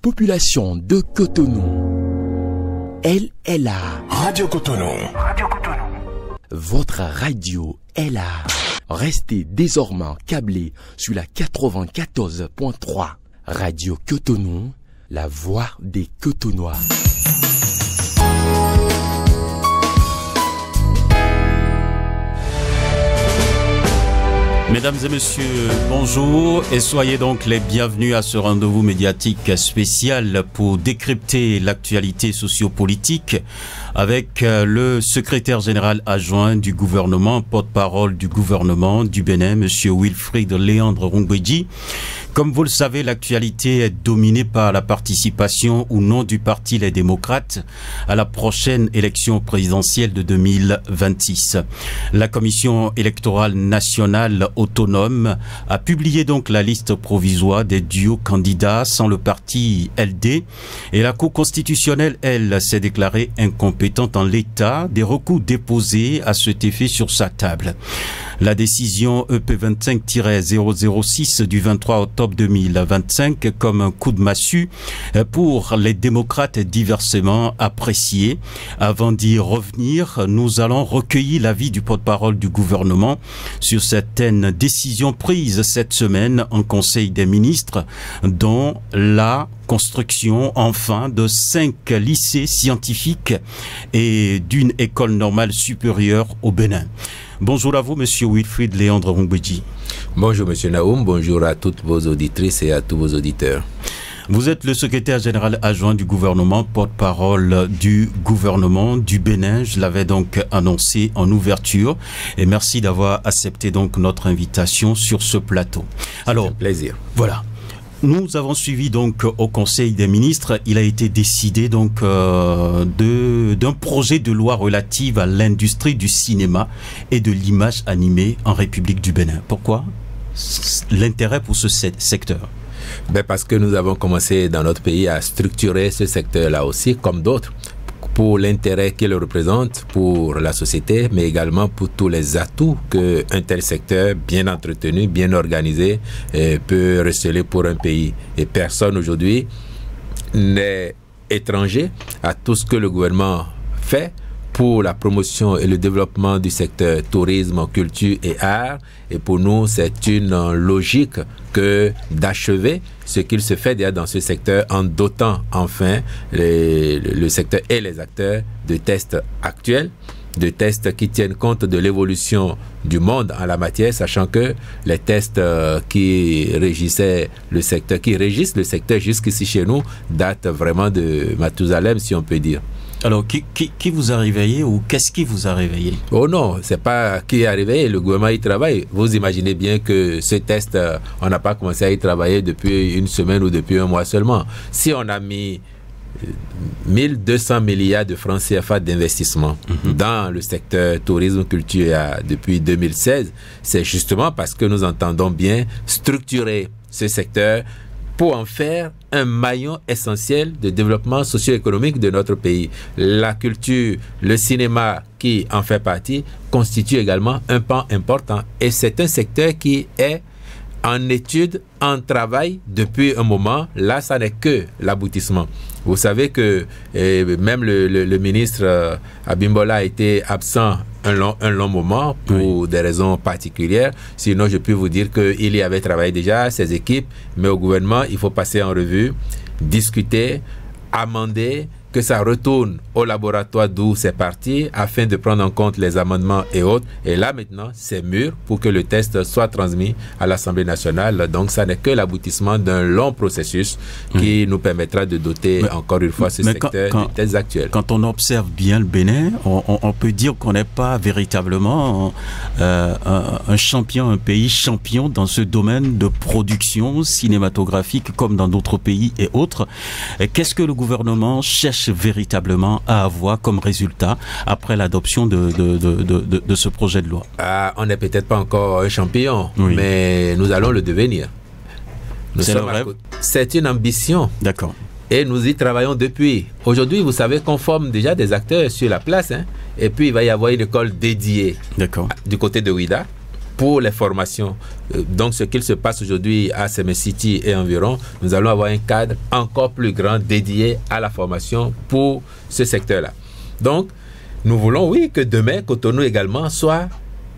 population de Cotonou. Elle est là. Radio Cotonou. Votre radio est là. Restez désormais câblés sur la 94.3. Radio Cotonou, la voix des Cotonois. Mesdames et messieurs, bonjour et soyez donc les bienvenus à ce rendez-vous médiatique spécial pour décrypter l'actualité sociopolitique avec le secrétaire général adjoint du gouvernement, porte-parole du gouvernement du Bénin, monsieur Wilfrid Léandre Rungweji. Comme vous le savez, l'actualité est dominée par la participation ou non du Parti Les Démocrates à la prochaine élection présidentielle de 2026. La Commission électorale nationale autonome a publié donc la liste provisoire des duos candidats sans le parti LD et la Cour constitutionnelle, elle, s'est déclarée incompétente en l'état des recours déposés à cet effet sur sa table. La décision EP25-006 du 23 octobre 2025 comme un coup de massue pour les démocrates diversement apprécié. Avant d'y revenir, nous allons recueillir l'avis du porte-parole du gouvernement sur certaines décisions prises cette semaine en Conseil des ministres, dont la construction enfin de 5 lycées scientifiques et d'une école normale supérieure au Bénin. Bonjour à vous, monsieur Wilfrid Léandre Rungweji. Bonjour, monsieur Naoum. Bonjour à toutes vos auditrices et à tous vos auditeurs. Vous êtes le secrétaire général adjoint du gouvernement, porte-parole du gouvernement du Bénin. Je l'avais donc annoncé en ouverture. Et merci d'avoir accepté donc notre invitation sur ce plateau. Alors, c'est un plaisir. Voilà. Nous avons suivi donc au Conseil des ministres, il a été décidé donc d'un projet de loi relative à l'industrie du cinéma et de l'image animée en République du Bénin. Pourquoi l'intérêt pour ce secteur? Parce que nous avons commencé dans notre pays à structurer ce secteur-là aussi, comme d'autres, pour l'intérêt qu'il représente pour la société, mais également pour tous les atouts qu'un tel secteur bien entretenu, bien organisé, peut receler pour un pays. Et personne aujourd'hui n'est étranger à tout ce que le gouvernement fait pour la promotion et le développement du secteur tourisme, culture et art. Et pour nous, c'est une logique que d'achever ce qu'il se fait déjà dans ce secteur en dotant enfin le secteur et les acteurs de tests actuels, de tests qui tiennent compte de l'évolution du monde en la matière, sachant que les tests qui régissent le secteur jusqu'ici chez nous datent vraiment de Mathusalem, si on peut dire. Alors, qui vous a réveillé ou qu'est-ce qui vous a réveillé? Oh non, c'est pas qui a réveillé, le gouvernement y travaille. Vous imaginez bien que ce test, on n'a pas commencé à y travailler depuis une semaine ou depuis un mois seulement. Si on a mis 1200 milliards de francs CFA d'investissement dans le secteur tourisme, culture depuis 2016, c'est justement parce que nous entendons bien structurer ce secteur pour en faire un maillon essentiel de développement socio-économique de notre pays. La culture, le cinéma qui en fait partie, constitue également un pan important. Et c'est un secteur qui est en étude, en travail depuis un moment. Là, ça n'est que l'aboutissement. Vous savez que même le ministre Abimbola a été absent un long moment pour des raisons particulières. Sinon, je peux vous dire qu'il y avait travaillé déjà, ses équipes, mais au gouvernement, il faut passer en revue, discuter, amender, que ça retourne au laboratoire d'où c'est parti afin de prendre en compte les amendements et autres. Et là, maintenant, c'est mûr pour que le test soit transmis à l'Assemblée nationale. Donc, ça n'est que l'aboutissement d'un long processus qui nous permettra de doter encore une fois ce secteur de tests actuels. Quand on observe bien le Bénin, on peut dire qu'on n'est pas véritablement un champion, un pays champion dans ce domaine de production cinématographique comme dans d'autres pays et autres. Qu'est-ce que le gouvernement cherche véritablement à avoir comme résultat après l'adoption de ce projet de loi? On n'est peut-être pas encore un champion, mais nous allons le devenir. C'est une ambition. D'accord. Et nous y travaillons depuis. Aujourd'hui, vous savez qu'on forme déjà des acteurs sur la place. Et puis, il va y avoir une école dédiée du côté de Ouida. pour les formations. Donc, ce qu'il se passe aujourd'hui à Seme City et environ, nous allons avoir un cadre encore plus grand dédié à la formation pour ce secteur-là. Donc, nous voulons, oui, que demain, Cotonou également soit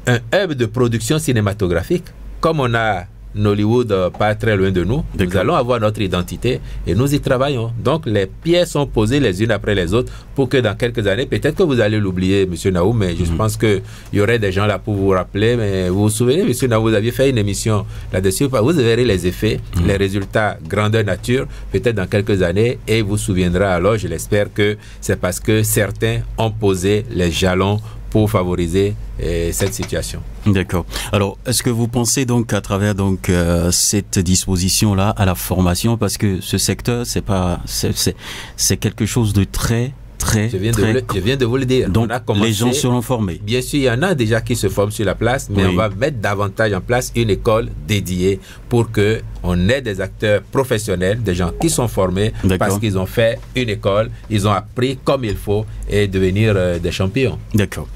un hub de production cinématographique, comme on a Nollywood pas très loin de nous. Nous allons avoir notre identité et nous y travaillons. Donc les pierres sont posées les unes après les autres pour que dans quelques années, peut-être que vous allez l'oublier, M. Naou, mais je pense qu'il y aurait des gens là pour vous rappeler. Mais vous vous souvenez, M. Naou, vous aviez fait une émission là-dessus. Vous verrez les effets, les résultats grandeur nature, peut-être dans quelques années, et vous souviendra alors, je l'espère, que c'est parce que certains ont posé les jalons pour favoriser cette situation. D'accord. Alors, est-ce que vous pensez donc à travers donc cette disposition-là à la formation, parce que ce secteur, c'est quelque chose de très je viens de vous le dire. Donc, les gens seront formés. Bien sûr, il y en a déjà qui se forment sur la place, mais on va mettre davantage en place une école dédiée pour que on ait des acteurs professionnels, des gens qui sont formés parce qu'ils ont fait une école, ils ont appris comme il faut et devenir des champions. D'accord.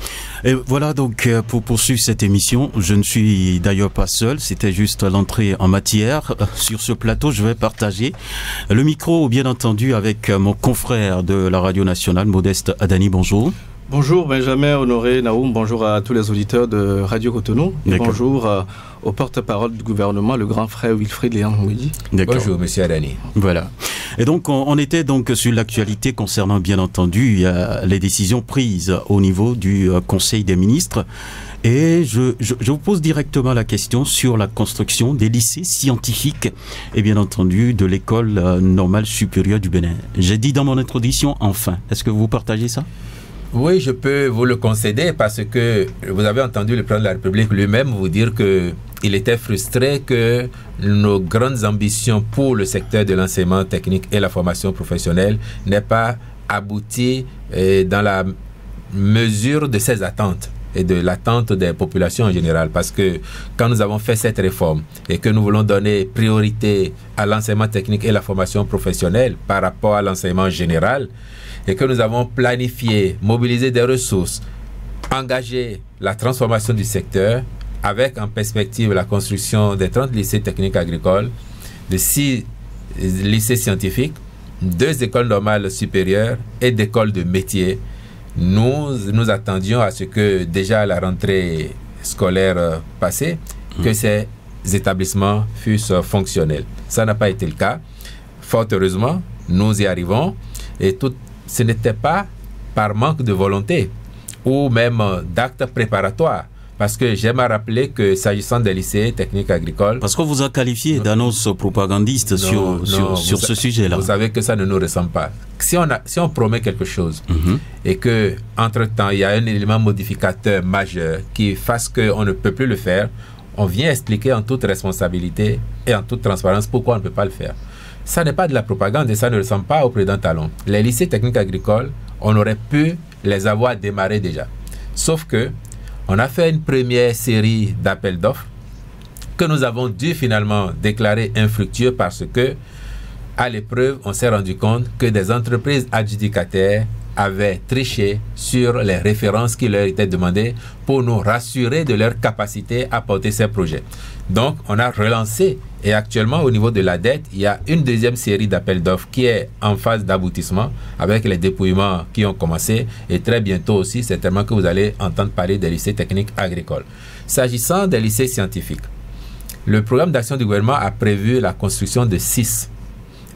Et voilà donc pour poursuivre cette émission, je ne suis d'ailleurs pas seul, c'était juste l'entrée en matière. Sur ce plateau, je vais partager le micro, bien entendu, avec mon confrère de la radio nationale, Modeste Adani. Bonjour. Bonjour Benjamin, Honoré, Naoum, bonjour à tous les auditeurs de Radio Cotonou. Et bonjour au porte-parole du gouvernement, le grand frère Wilfried Léon Mouidi. Bonjour Monsieur Adani. Voilà. Et donc on était donc sur l'actualité concernant bien entendu les décisions prises au niveau du Conseil des ministres. Et je vous pose directement la question sur la construction des lycées scientifiques et bien entendu de l'école normale supérieure du Bénin. J'ai dit dans mon introduction enfin. Est-ce que vous partagez ça ? Oui, je peux vous le concéder parce que vous avez entendu le président de la République lui-même vous dire qu'il était frustré que nos grandes ambitions pour le secteur de l'enseignement technique et la formation professionnelle n'aient pas abouti dans la mesure de ses attentes et de l'attente des populations en général. Parce que quand nous avons fait cette réforme et que nous voulons donner priorité à l'enseignement technique et la formation professionnelle par rapport à l'enseignement général, et que nous avons planifié, mobilisé des ressources, engagé la transformation du secteur avec en perspective la construction des 30 lycées techniques agricoles, de 6 lycées scientifiques, 2 écoles normales supérieures et d'écoles de métiers. Nous attendions à ce que déjà à la rentrée scolaire passée, que ces établissements fussent fonctionnels. Ça n'a pas été le cas. Fort heureusement, nous y arrivons et ce n'était pas par manque de volonté ou même d'actes préparatoires. Parce que j'aime à rappeler que s'agissant des lycées techniques agricoles... Parce qu'on vous a qualifié d'annonce propagandiste sur ce sujet-là. Vous savez que ça ne nous ressemble pas. Si on promet quelque chose et que entre-temps, il y a un élément modificateur majeur qui fasse qu'on ne peut plus le faire, on vient expliquer en toute responsabilité et en toute transparence pourquoi on ne peut pas le faire. Ça n'est pas de la propagande et ça ne ressemble pas au président Talon. Les lycées techniques agricoles, on aurait pu les avoir démarrés déjà. Sauf que on a fait une première série d'appels d'offres que nous avons dû finalement déclarer infructueux parce que, à l'épreuve, on s'est rendu compte que des entreprises adjudicataires avaient triché sur les références qui leur étaient demandées pour nous rassurer de leur capacité à porter ces projets. Donc, on a relancé et actuellement, au niveau de la dette, il y a une deuxième série d'appels d'offres qui est en phase d'aboutissement avec les dépouillements qui ont commencé et très bientôt aussi, certainement que vous allez entendre parler des lycées techniques agricoles. S'agissant des lycées scientifiques, le programme d'action du gouvernement a prévu la construction de 6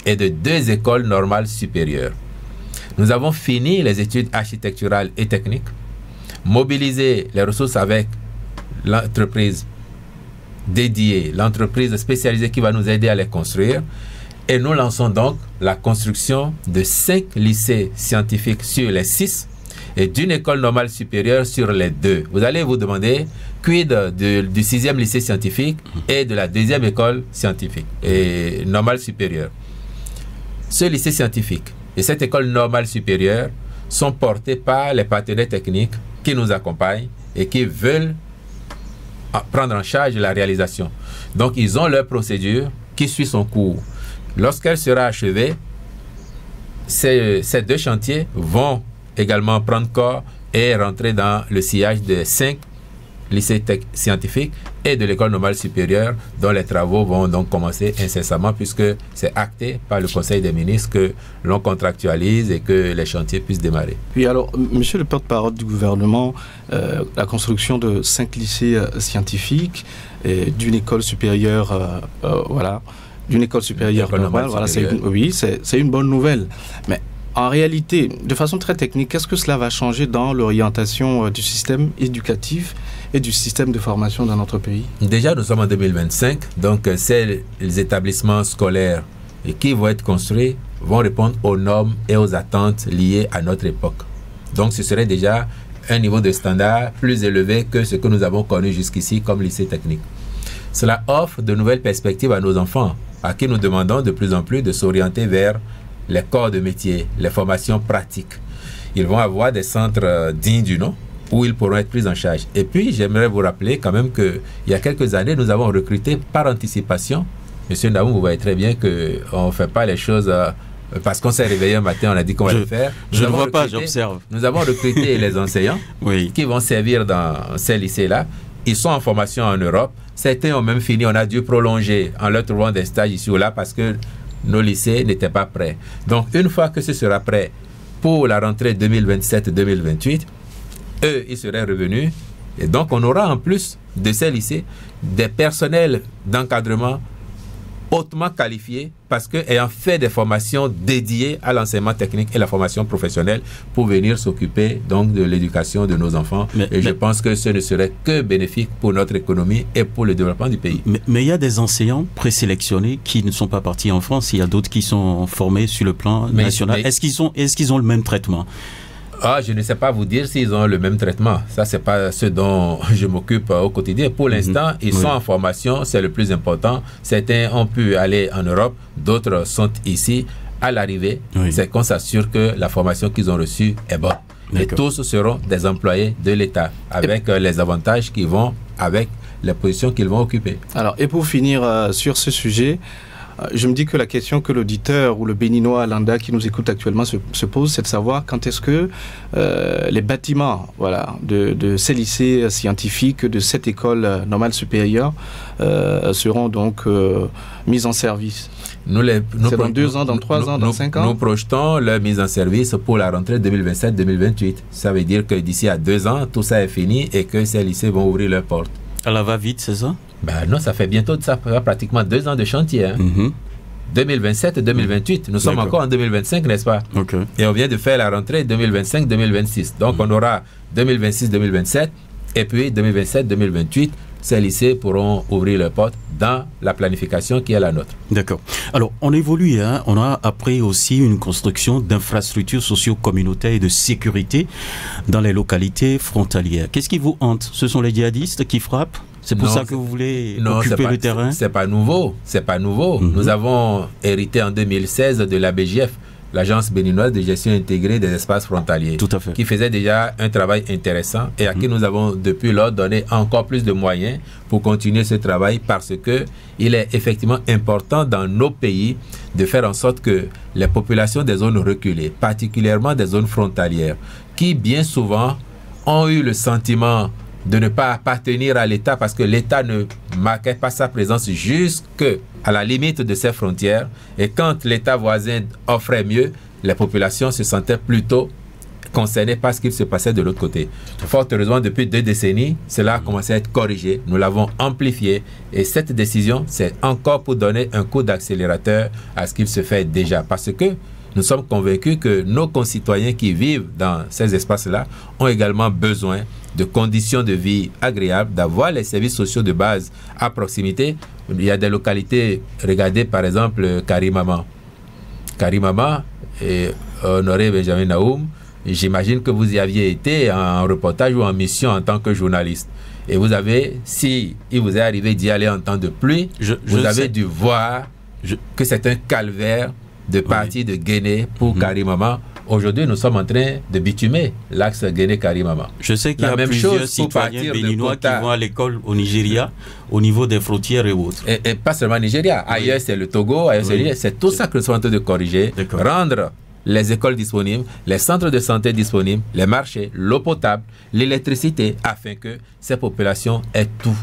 et de 2 écoles normales supérieures. Nous avons fini les études architecturales et techniques, mobilisé les ressources avec l'entreprise dédiée, l'entreprise spécialisée qui va nous aider à les construire. Et nous lançons donc la construction de 5 lycées scientifiques sur les 6 et d'une école normale supérieure sur les 2. Vous allez vous demander, quid du 6e lycée scientifique et de la 2e école scientifique et normale supérieure. Ce lycée scientifique et cette école normale supérieure sont portés par les partenaires techniques qui nous accompagnent et qui veulent prendre en charge la réalisation. Donc, ils ont leur procédure qui suit son cours. Lorsqu'elle sera achevée, ces 2 chantiers vont également prendre corps et rentrer dans le sillage de 5 lycée scientifique et de l'école normale supérieure, dont les travaux vont donc commencer incessamment, puisque c'est acté par le Conseil des ministres que l'on contractualise et que les chantiers puissent démarrer. Oui, alors, monsieur le porte-parole du gouvernement, la construction de 5 lycées scientifiques et d'une école supérieure, d'une école supérieure normale, c'est une bonne nouvelle. Mais en réalité, de façon très technique, qu'est-ce que cela va changer dans l'orientation du système éducatif et du système de formation dans notre pays? Déjà, nous sommes en 2025, donc ces établissements scolaires qui vont être construits vont répondre aux normes et aux attentes liées à notre époque. Donc, ce serait déjà un niveau de standard plus élevé que ce que nous avons connu jusqu'ici comme lycée technique. Cela offre de nouvelles perspectives à nos enfants, à qui nous demandons de plus en plus de s'orienter vers les corps de métier, les formations pratiques. Ils vont avoir des centres dignes du nom où ils pourront être pris en charge. Et puis, j'aimerais vous rappeler quand même qu'il y a quelques années, nous avons recruté par anticipation. Monsieur Naoum, vous voyez très bien qu'on ne fait pas les choses parce qu'on s'est réveillé un matin, on a dit qu'on va le faire. Je ne vois pas, j'observe. Nous avons recruté les enseignants qui vont servir dans ces lycées-là. Ils sont en formation en Europe. Certains ont même fini, on a dû prolonger en leur trouvant des stages ici ou là parce que nos lycées n'étaient pas prêts. Donc, une fois que ce sera prêt pour la rentrée 2027-2028, eux, ils seraient revenus. Et donc, on aura en plus de ces lycées des personnels d'encadrement hautement qualifiés parce qu'ayant fait des formations dédiées à l'enseignement technique et la formation professionnelle pour venir s'occuper donc de l'éducation de nos enfants. Je pense que ce ne serait que bénéfique pour notre économie et pour le développement du pays. Mais il y a des enseignants présélectionnés qui ne sont pas partis en France. Il y a d'autres qui sont formés sur le plan national. Est-ce qu'ils ont le même traitement? Je ne sais pas vous dire s'ils ont le même traitement. Ça, c'est pas ce dont je m'occupe au quotidien. Pour l'instant, ils sont en formation, c'est le plus important. Certains ont pu aller en Europe, d'autres sont ici. À l'arrivée, c'est qu'on s'assure que la formation qu'ils ont reçue est bonne. Et tous seront des employés de l'État, avec les avantages qui vont avec les positions qu'ils vont occuper. Alors, et pour finir sur ce sujet, je me dis que la question que l'auditeur ou le Béninois lambda qui nous écoute actuellement se pose, c'est de savoir quand est-ce que les bâtiments de ces lycées scientifiques, de cette école normale supérieure seront donc mis en service. C'est dans 2 ans, dans 3 ans, dans 5 ans? Nous projetons leur mise en service pour la rentrée 2027-2028. Ça veut dire que d'ici à 2 ans, tout ça est fini et que ces lycées vont ouvrir leurs portes. Alors va vite, c'est ça? Non, ça fait bientôt, ça fera pratiquement 2 ans de chantier. 2027-2028. Nous sommes encore en 2025, n'est-ce pas? Et on vient de faire la rentrée 2025-2026. Donc on aura 2026-2027 et puis 2027-2028. Ces lycées pourront ouvrir leurs portes dans la planification qui est la nôtre. D'accord. Alors, on évolue, on a appris aussi une construction d'infrastructures socio-communautaires et de sécurité dans les localités frontalières. Qu'est-ce qui vous hante? Ce sont les djihadistes qui frappent? C'est pour ça que vous voulez occuper le terrain? C'est pas nouveau. C'est pas nouveau. Nous avons hérité en 2016 de la BGF, l'Agence béninoise de gestion intégrée des espaces frontaliers, tout à fait, qui faisait déjà un travail intéressant et à qui nous avons depuis lors donné encore plus de moyens pour continuer ce travail parce que il est effectivement important dans nos pays de faire en sorte que les populations des zones reculées, particulièrement des zones frontalières, qui bien souvent ont eu le sentiment de ne pas appartenir à l'État parce que l'État ne marquait pas sa présence jusqu'à la limite de ses frontières. Et quand l'État voisin offrait mieux, les populations se sentaient plutôt concernées par ce qu'il se passait de l'autre côté. Fort heureusement, depuis 2 décennies, cela a commencé à être corrigé. Nous l'avons amplifié. Et cette décision, c'est encore pour donner un coup d'accélérateur à ce qu'il se fait déjà. Parce que nous sommes convaincus que nos concitoyens qui vivent dans ces espaces-là ont également besoin de conditions de vie agréables, d'avoir les services sociaux de base à proximité. Il y a des localités, regardez par exemple Karimama. Karimama et Honoré Benjamin Naoum, j'imagine que vous y aviez été en reportage ou en mission en tant que journaliste. Et vous avez, si il vous est arrivé d'y aller en temps de pluie, vous avez dû voir que c'est un calvaire de partie de Guinée pour Karimama. Aujourd'hui, nous sommes en train de bitumer l'axe Guinée-Karimama. Je sais qu'il y a plusieurs citoyens béninois qui vont à l'école au Nigeria, au niveau des frontières et autres. Et pas seulement Nigeria. Ailleurs, c'est le Togo, ailleurs, c'est tout ça que nous sommes en train de corriger. Rendre les écoles disponibles, les centres de santé disponibles, les marchés, l'eau potable, l'électricité, afin que ces populations aient tout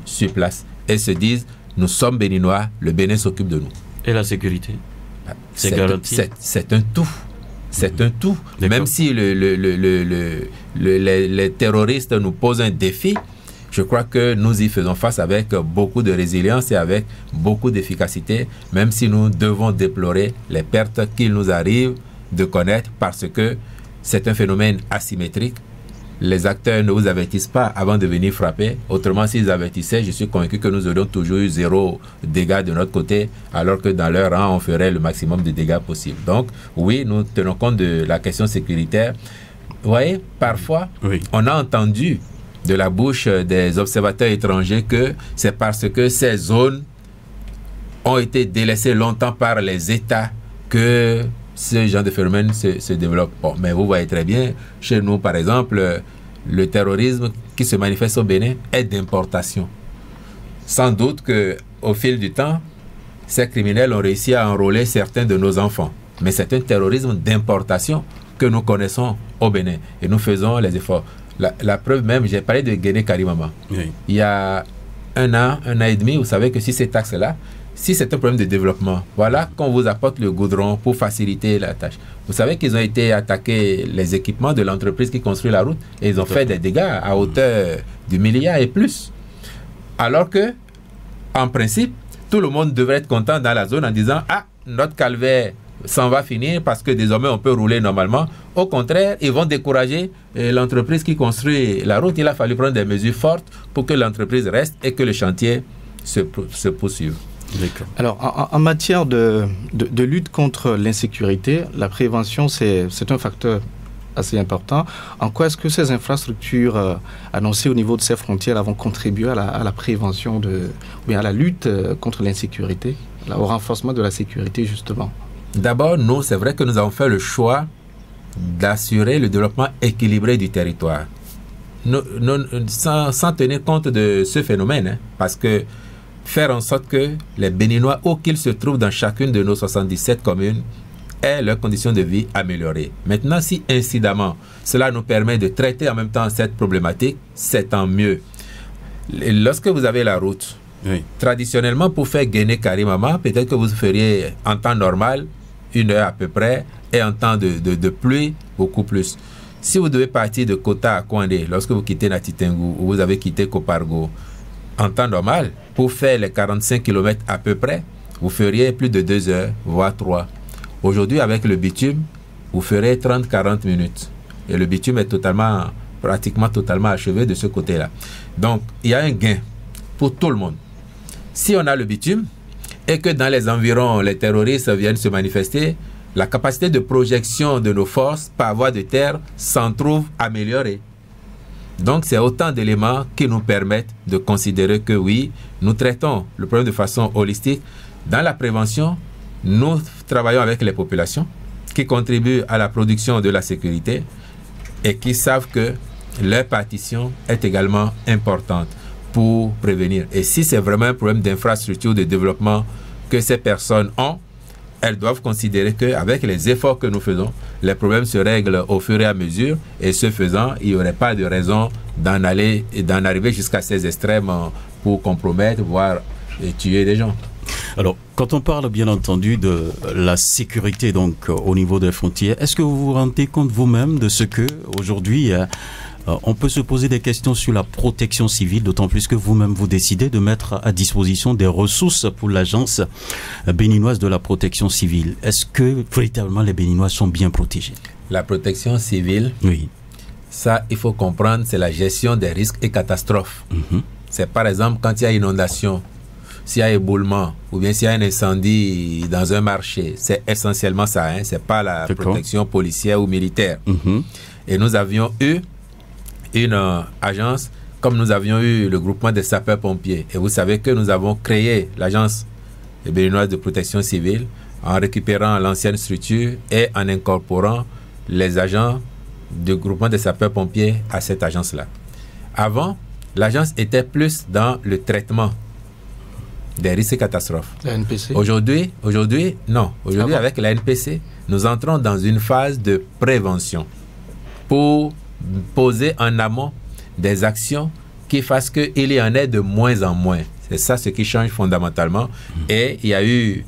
sur place et se disent, nous sommes béninois, le Bénin s'occupe de nous. Et la sécurité, c'est garanti. C'est un tout. C'est un tout. Même si les terroristes nous posent un défi, je crois que nous y faisons face avec beaucoup de résilience et avec beaucoup d'efficacité, même si nous devons déplorer les pertes qu'il nous arrive de connaître parce que c'est un phénomène asymétrique. Les acteurs ne vous avertissent pas avant de venir frapper. Autrement, s'ils avertissaient, je suis convaincu que nous aurions toujours eu 0 dégâts de notre côté, alors que dans leur rang, on ferait le maximum de dégâts possible. Donc, oui, nous tenons compte de la question sécuritaire. Vous voyez, parfois, on a entendu de la bouche des observateurs étrangers que c'est parce que ces zones ont été délaissées longtemps par les États que ce genre de phénomène se développe. Bon, mais vous voyez très bien, chez nous, par exemple, le terrorisme qui se manifeste au Bénin est d'importation. Sans doute qu'au fil du temps, ces criminels ont réussi à enrôler certains de nos enfants. Mais c'est un terrorisme d'importation que nous connaissons au Bénin. Et nous faisons les efforts. La preuve même, j'ai parlé de Guéné Karimama. Oui. Il y a un an et demi, vous savez que si cet axe-là, si c'est un problème de développement, voilà qu'on vous apporte le goudron pour faciliter la tâche. Vous savez qu'ils ont été attaqués, les équipements de l'entreprise qui construit la route, et ils ont fait des dégâts à hauteur du milliard et plus. Alors que, en principe, tout le monde devrait être content dans la zone en disant « Ah, notre calvaire s'en va finir parce que désormais on peut rouler normalement ». Au contraire, ils vont décourager l'entreprise qui construit la route. Il a fallu prendre des mesures fortes pour que l'entreprise reste et que le chantier se poursuive. Alors, en matière de lutte contre l'insécurité, la prévention, c'est un facteur assez important. En quoi est-ce que ces infrastructures annoncées au niveau de ces frontières vont contribuer à la prévention, ou bien à la lutte contre l'insécurité, au renforcement de la sécurité, justement? D'abord, nous, c'est vrai que nous avons fait le choix d'assurer le développement équilibré du territoire. Sans tenir compte de ce phénomène, parce que faire en sorte que les Béninois, où qu'ils se trouvent dans chacune de nos 77 communes, aient leurs conditions de vie améliorées. Maintenant, si incidemment, cela nous permet de traiter en même temps cette problématique, c'est tant mieux. Lorsque vous avez la route, traditionnellement, pour faire Guéné Karimama, peut-être que vous feriez en temps normal 1 heure à peu près, et en temps de pluie, beaucoup plus. Si vous devez partir de Kota à Kouandé, lorsque vous quittez Natitengu, ou vous avez quitté Kopargo, en temps normal, pour faire les 45 km à peu près, vous feriez plus de 2 heures, voire 3. Aujourd'hui, avec le bitume, vous ferez 30-40 minutes. Et le bitume est pratiquement totalement achevé de ce côté-là. Donc, il y a un gain pour tout le monde. Si on a le bitume, et que dans les environs, les terroristes viennent se manifester, la capacité de projection de nos forces par voie de terre s'en trouve améliorée. Donc, c'est autant d'éléments qui nous permettent de considérer que oui, nous traitons le problème de façon holistique. Dans la prévention, nous travaillons avec les populations qui contribuent à la production de la sécurité et qui savent que leur partition est également importante pour prévenir. Et si c'est vraiment un problème d'infrastructure, de développement que ces personnes ont, elles doivent considérer qu'avec les efforts que nous faisons, les problèmes se règlent au fur et à mesure, et ce faisant, il n'y aurait pas de raison d'en arriver jusqu'à ces extrêmes pour compromettre, voire tuer des gens. Alors, quand on parle bien entendu de la sécurité donc au niveau des frontières, est-ce que vous vous rendez compte vous-même de ce que aujourd'hui on peut se poser des questions sur la protection civile, d'autant plus que vous-même vous décidez de mettre à disposition des ressources pour l'agence béninoise de la protection civile. Est-ce que véritablement les Béninois sont bien protégés? La protection civile, oui. Ça il faut comprendre, c'est la gestion des risques et catastrophes. C'est par exemple quand il y a inondation, s'il y a éboulement ou bien s'il y a un incendie dans un marché, c'est essentiellement ça, hein? C'est pas la protection policière ou militaire. Et nous avions eu une agence, comme nous avions eu le groupement des sapeurs-pompiers. Et vous savez que nous avons créé l'agence béninoise de protection civile en récupérant l'ancienne structure et en incorporant les agents du groupement des sapeurs-pompiers à cette agence-là. Avant, l'agence était plus dans le traitement des risques catastrophes. La NPC? Aujourd'hui, non. Aujourd'hui, bon? Avec la NPC, nous entrons dans une phase de prévention pour poser en amont des actions qui fassent qu'il y en ait de moins en moins. C'est ça ce qui change fondamentalement. Et il y a eu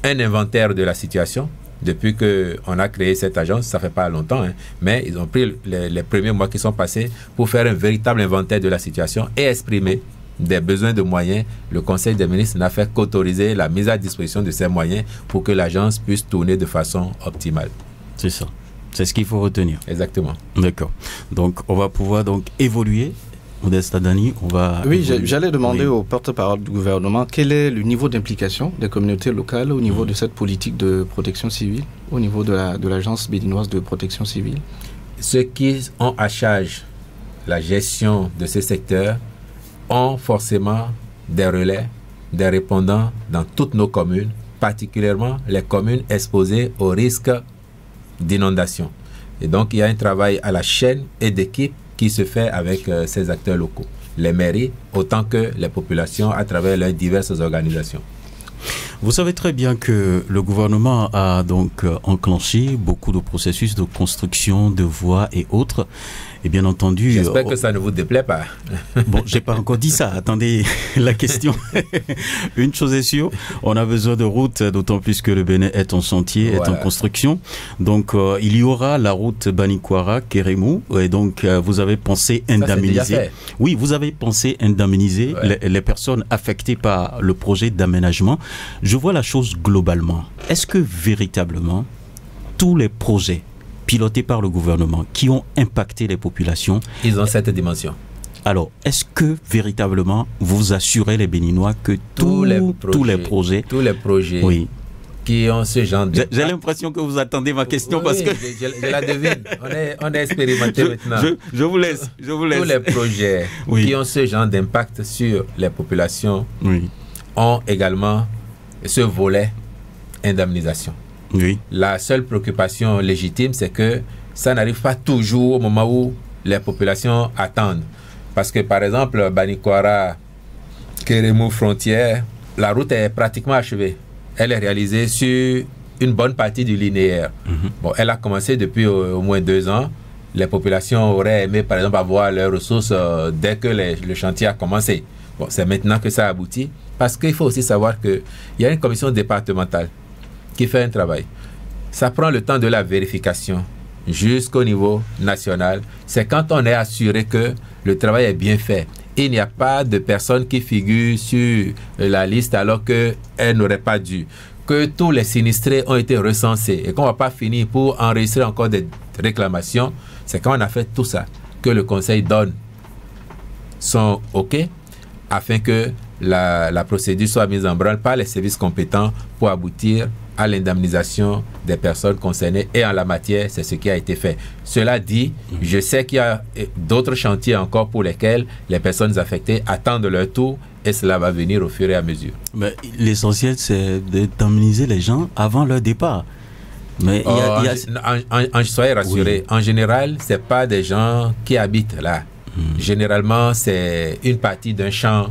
un inventaire de la situation depuis qu'on a créé cette agence. Ça fait pas longtemps, hein, mais ils ont pris les premiers mois qui sont passés pour faire un véritable inventaire de la situation et exprimer des besoins de moyens. Le Conseil des ministres n'a fait qu'autoriser la mise à disposition de ces moyens pour que l'agence puisse tourner de façon optimale. C'est ça. C'est ce qu'il faut retenir. Exactement. D'accord. Donc, on va pouvoir donc évoluer. Modeste Adani, on va... Oui, j'allais demander au porte-parole du gouvernement quel est le niveau d'implication des communautés locales au niveau de cette politique de protection civile, au niveau de l'Agence béninoise de protection civile. Ceux qui ont à charge la gestion de ce secteur ont forcément des relais, des répondants dans toutes nos communes, particulièrement les communes exposées au risque d'inondation. Et donc, il y a un travail à la chaîne et d'équipe qui se fait avec ces acteurs locaux, les mairies, autant que les populations à travers leurs diverses organisations. Vous savez très bien que le gouvernement a donc enclenché beaucoup de processus de construction de voies et autres. Et bien entendu... J'espère que ça ne vous déplaît pas. Bon, j'ai pas encore dit ça. Attendez la question. Une chose est sûre, on a besoin de routes, d'autant plus que le Bénin est en chantier, est en construction. Donc, il y aura la route Banikwara-Kérémou. Et donc, vous avez pensé indemniser... Oui, vous avez pensé indemniser les personnes affectées par le projet d'aménagement. Je vois la chose globalement. Est-ce que véritablement, tous les projets pilotés par le gouvernement, qui ont impacté les populations... Ils ont cette dimension. Alors, est-ce que véritablement, vous assurez les Béninois que tous les projets... Tous les projets oui. qui ont ce genre de... J'ai l'impression que vous attendez ma question parce que... Je la devine. On est expérimenté maintenant. Je vous laisse. Tous les projets qui ont ce genre d'impact sur les populations ont également ce volet indemnisation. Oui. La seule préoccupation légitime, c'est que ça n'arrive pas toujours au moment où les populations attendent. Parce que, par exemple, Banikwara, Kérémou, frontière, la route est pratiquement achevée. Elle est réalisée sur une bonne partie du linéaire. Bon, elle a commencé depuis au moins 2 ans. Les populations auraient aimé, par exemple, avoir leurs ressources dès que le chantier a commencé. Bon, c'est maintenant que ça aboutit. Parce qu'il faut aussi savoir qu'il y a une commission départementale qui fait un travail. Ça prend le temps de la vérification jusqu'au niveau national. C'est quand on est assuré que le travail est bien fait. Il n'y a pas de personnes qui figurent sur la liste alors qu'elles n'auraient pas dû. Que tous les sinistrés ont été recensés et qu'on ne va pas finir pour enregistrer encore des réclamations. C'est quand on a fait tout ça que le Conseil donne son OK afin que la procédure soit mise en branle par les services compétents pour aboutir à l'indemnisation des personnes concernées. Et en la matière, c'est ce qui a été fait. Cela dit, je sais qu'il y a d'autres chantiers encore pour lesquels les personnes affectées attendent leur tour et cela va venir au fur et à mesure. Mais l'essentiel, c'est d'indemniser les gens avant leur départ. Mais soyez rassurés, en général, ce n'est pas des gens qui habitent là. Généralement, c'est une partie d'un champ,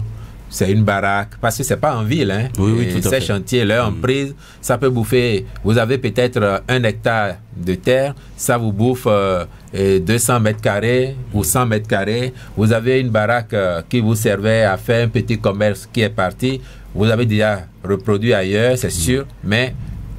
c'est une baraque, parce que c'est pas en ville. Hein. Ces chantiers, leur emprise, ça peut bouffer. Vous avez peut-être 1 hectare de terre, ça vous bouffe 200 mètres carrés ou 100 mètres carrés. Vous avez une baraque qui vous servait à faire un petit commerce qui est parti. Vous avez déjà reproduit ailleurs, c'est sûr, mais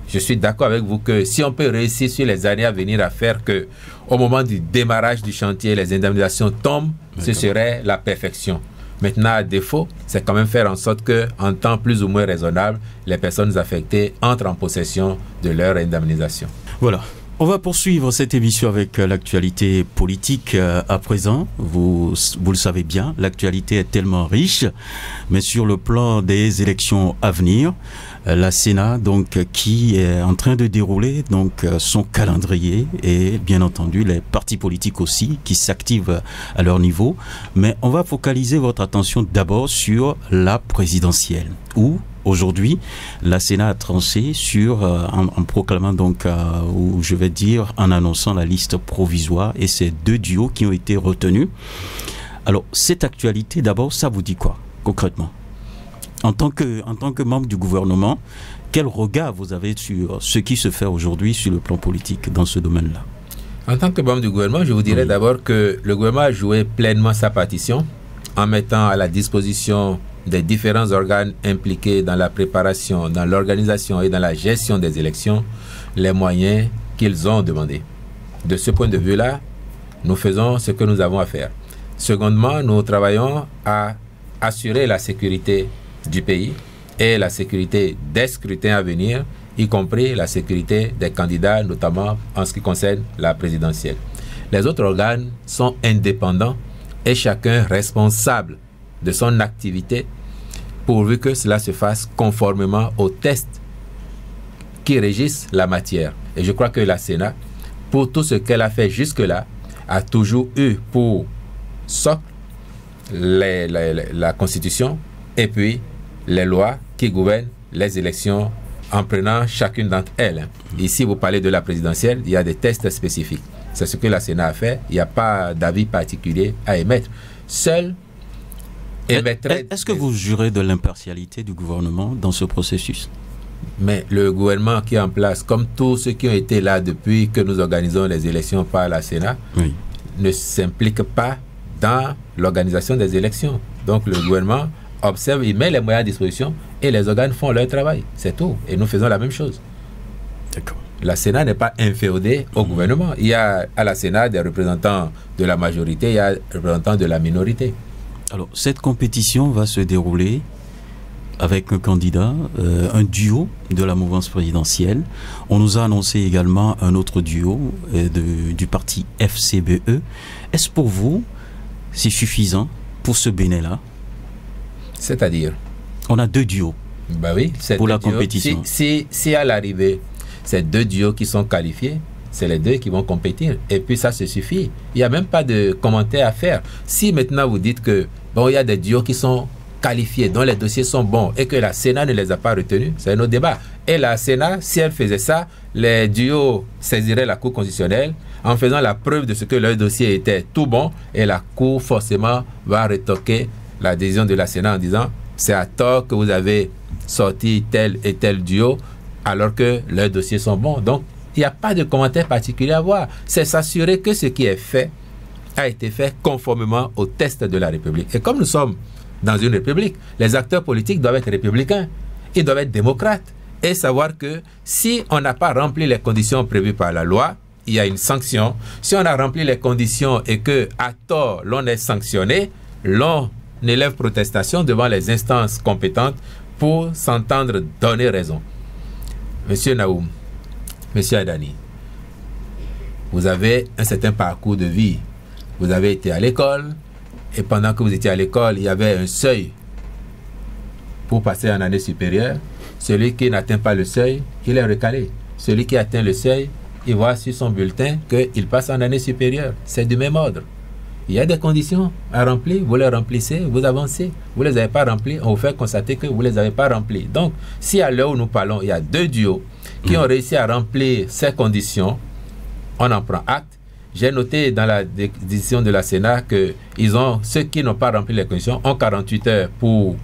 je suis d'accord avec vous que si on peut réussir sur les années à venir à faire que au moment du démarrage du chantier, les indemnisations tombent, ce serait la perfection. Maintenant, à défaut, c'est quand même faire en sorte qu'en temps plus ou moins raisonnable, les personnes affectées entrent en possession de leur indemnisation. Voilà. On va poursuivre cette émission avec l'actualité politique à présent. Vous le savez bien, l'actualité est tellement riche, mais sur le plan des élections à venir, la Sénat, donc, qui est en train de dérouler donc son calendrier et bien entendu les partis politiques aussi qui s'activent à leur niveau. Mais on va focaliser votre attention d'abord sur la présidentielle où aujourd'hui, la Sénat a tranché sur, en proclamant donc, ou je vais dire, en annonçant la liste provisoire et ces 2 duos qui ont été retenus. Alors, cette actualité, d'abord, ça vous dit quoi, concrètement? En tant que membre du gouvernement, quel regard vous avez sur ce qui se fait aujourd'hui sur le plan politique dans ce domaine-là? En tant que membre du gouvernement, je vous dirais d'abord que le gouvernement a joué pleinement sa partition en mettant à la disposition des différents organes impliqués dans la préparation, dans l'organisation et dans la gestion des élections les moyens qu'ils ont demandés. De ce point de vue-là, nous faisons ce que nous avons à faire. Secondement, nous travaillons à assurer la sécurité du pays et la sécurité des scrutins à venir, y compris la sécurité des candidats, notamment en ce qui concerne la présidentielle. Les autres organes sont indépendants et chacun responsable de son activité pourvu que cela se fasse conformément aux tests qui régissent la matière. Et je crois que la Sénat, pour tout ce qu'elle a fait jusque-là, a toujours eu pour socle la Constitution et puis les lois qui gouvernent les élections en prenant chacune d'entre elles. Ici, vous parlez de la présidentielle, il y a des tests spécifiques. C'est ce que la Sénat a fait. Il n'y a pas d'avis particulier à émettre. Seul émettrait... Est-ce que vous jurez de l'impartialité du gouvernement dans ce processus? Mais le gouvernement qui est en place, comme tous ceux qui ont été là depuis que nous organisons les élections par la Sénat, ne s'implique pas dans l'organisation des élections. Donc le gouvernement observe, il met les moyens à disposition et les organes font leur travail. C'est tout. Et nous faisons la même chose. D'accord. La Sénat n'est pas inféodée au gouvernement. Il y a à la Sénat des représentants de la majorité, il y a des représentants de la minorité. Alors, cette compétition va se dérouler avec un candidat, un duo de la mouvance présidentielle. On nous a annoncé également un autre duo du parti FCBE. Est-ce pour vous, c'est suffisant pour ce Bénin-là? C'est-à-dire? On a deux duos oui, pour la compétition. Si à l'arrivée, ces deux duos qui sont qualifiés, c'est les deux qui vont compétir. Et puis ça se suffit. Il n'y a même pas de commentaire à faire. Si maintenant vous dites que il y a des duos qui sont qualifiés, dont les dossiers sont bons et que la Sénat ne les a pas retenus, c'est un autre débat. Et la Sénat, si elle faisait ça, les duos saisiraient la Cour constitutionnelle en faisant la preuve de ce que leur dossier était tout bon et la Cour forcément va retoquer la décision de la Sénat en disant c'est à tort que vous avez sorti tel et tel duo alors que leurs dossiers sont bons. Donc, il n'y a pas de commentaire particulier à voir. C'est s'assurer que ce qui est fait a été fait conformément aux tests de la République. Et comme nous sommes dans une république, les acteurs politiques doivent être républicains. Ils doivent être démocrates et savoir que si on n'a pas rempli les conditions prévues par la loi, il y a une sanction. Si on a rempli les conditions et que à tort l'on est sanctionné, l'on élève protestation devant les instances compétentes pour s'entendre donner raison. Monsieur Naoum, Monsieur Adani, vous avez un certain parcours de vie. Vous avez été à l'école et pendant que vous étiez à l'école, il y avait un seuil pour passer en année supérieure. Celui qui n'atteint pas le seuil, il est recalé. Celui qui atteint le seuil, il voit sur son bulletin qu'il passe en année supérieure. C'est du même ordre. Il y a des conditions à remplir, vous les remplissez, vous avancez. Vous ne les avez pas remplies, on vous fait constater que vous ne les avez pas remplies. Donc, si à l'heure où nous parlons, il y a deux duos qui ont réussi à remplir ces conditions, on en prend acte. J'ai noté dans la décision de la Sénat que ceux qui n'ont pas rempli les conditions ont 48 heures pour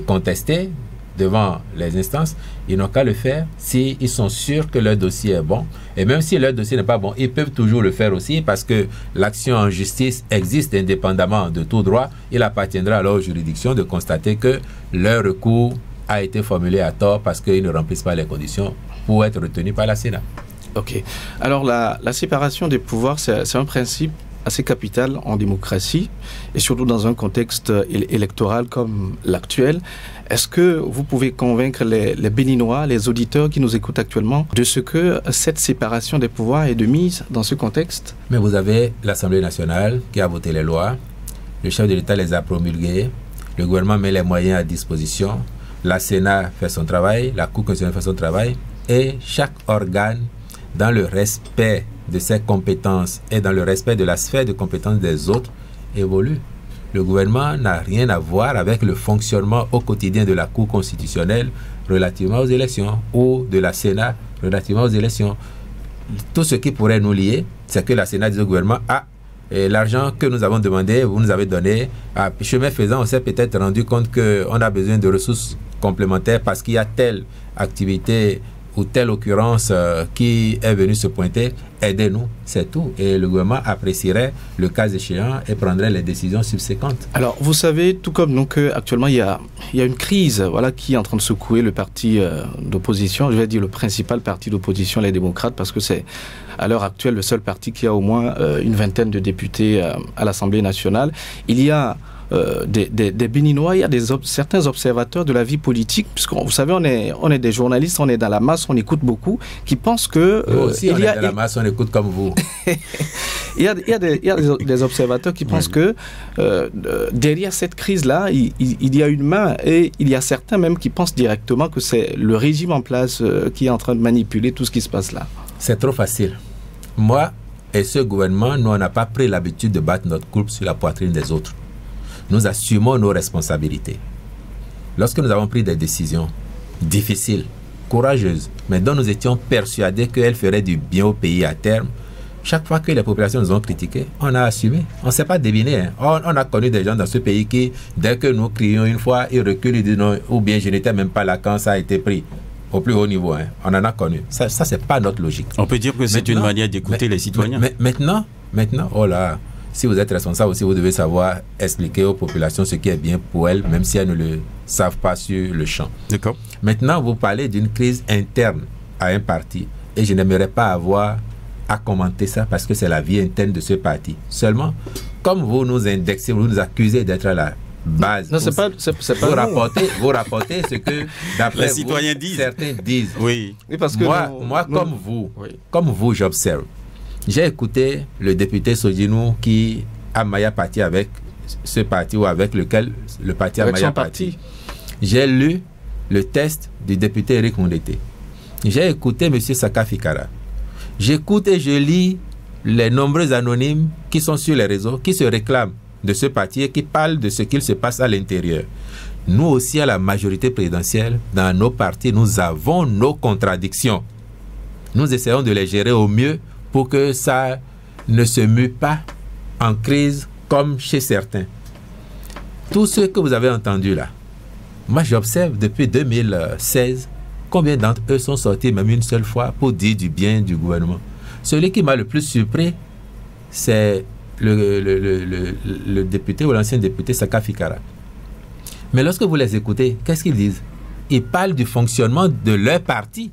contester devant les instances. Ils n'ont qu'à le faire s'ils sont sûrs que leur dossier est bon. Et même si leur dossier n'est pas bon, ils peuvent toujours le faire aussi parce que l'action en justice existe indépendamment de tout droit. Il appartiendra alors aux juridictions de constater que leur recours a été formulé à tort parce qu'ils ne remplissent pas les conditions pour être retenus par la Sénat. Ok. Alors la séparation des pouvoirs, c'est un principe assez capital en démocratie et surtout dans un contexte électoral comme l'actuel. Est-ce que vous pouvez convaincre les Béninois, les auditeurs qui nous écoutent actuellement de ce que cette séparation des pouvoirs est de mise dans ce contexte? Mais vous avez l'Assemblée nationale qui a voté les lois, le chef de l'État les a promulguées, le gouvernement met les moyens à disposition, la Sénat fait son travail, la Cour constitutionnelle fait son travail et chaque organe, dans le respect de ses compétences et dans le respect de la sphère de compétences des autres, évolue. Le gouvernement n'a rien à voir avec le fonctionnement au quotidien de la Cour constitutionnelle relativement aux élections ou de la Sénat relativement aux élections. Tout ce qui pourrait nous lier, c'est que la Sénat dit au gouvernement, Et l'argent que nous avons demandé, vous nous avez donné. Chemin faisant, on s'est peut-être rendu compte qu'on a besoin de ressources complémentaires parce qu'il y a telle activité ou telle occurrence qui est venue se pointer. Aidez-nous, c'est tout. Et le gouvernement apprécierait le cas échéant et prendrait les décisions subséquentes. Alors, vous savez, tout comme nous, qu'actuellement, il y a une crise qui est en train de secouer le parti d'opposition. Je vais dire le principal parti d'opposition, les démocrates, parce que c'est à l'heure actuelle le seul parti qui a au moins une vingtaine de députés à l'Assemblée nationale. Il y a des Béninois, il y a certains observateurs de la vie politique, puisque vous savez, on est des journalistes, on est dans la masse, on écoute beaucoup, qui pensent que... Nous aussi, on est dans la masse, on écoute comme vous. il y a des observateurs qui pensent que derrière cette crise-là, il y a une main, et il y a certains même qui pensent directement que c'est le régime en place qui est en train de manipuler tout ce qui se passe là. C'est trop facile. Moi et ce gouvernement, nous, on n'a pas pris l'habitude de battre notre coupe sur la poitrine des autres. Nous assumons nos responsabilités. Lorsque nous avons pris des décisions difficiles, courageuses, mais dont nous étions persuadés qu'elles feraient du bien au pays à terme, chaque fois que les populations nous ont critiqués, on a assumé. On ne s'est pas deviné. Hein. On a connu des gens dans ce pays qui, dès que nous crions une fois, ils reculent, ils disent non, ou bien je n'étais même pas là quand ça a été pris. Au plus haut niveau, hein. On en a connu. Ça c'est pas notre logique. On peut dire que c'est une manière d'écouter les citoyens. Maintenant, oh là, si vous êtes responsable aussi, vous devez savoir expliquer aux populations ce qui est bien pour elles, même si elles ne le savent pas sur le champ. D'accord. Maintenant, vous parlez d'une crise interne à un parti, et je n'aimerais pas avoir à commenter ça parce que c'est la vie interne de ce parti. Seulement, comme vous nous indexez, vous nous accusez d'être à la base. Non, c'est pas vous rapportez ce que d'après vous, certains disent. Oui. Parce que moi comme vous, j'observe. J'ai écouté le député Sodinou qui a maillé parti avec ce parti ou avec lequel le parti a maillé parti. J'ai lu le test du député Eric Mondete. J'ai écouté M. Saka Fikara. J'écoute et je lis les nombreux anonymes qui sont sur les réseaux, qui se réclament de ce parti et qui parlent de ce qu'il se passe à l'intérieur. Nous aussi, à la majorité présidentielle, dans nos partis, nous avons nos contradictions. Nous essayons de les gérer au mieux pour que ça ne se mue pas en crise comme chez certains. Tout ce que vous avez entendu là, moi j'observe depuis 2016 combien d'entre eux sont sortis même une seule fois pour dire du bien du gouvernement. Celui qui m'a le plus surpris, c'est le député ou l'ancien député Saka Fikara. Mais lorsque vous les écoutez, qu'est-ce qu'ils disent? Ils parlent du fonctionnement de leur parti.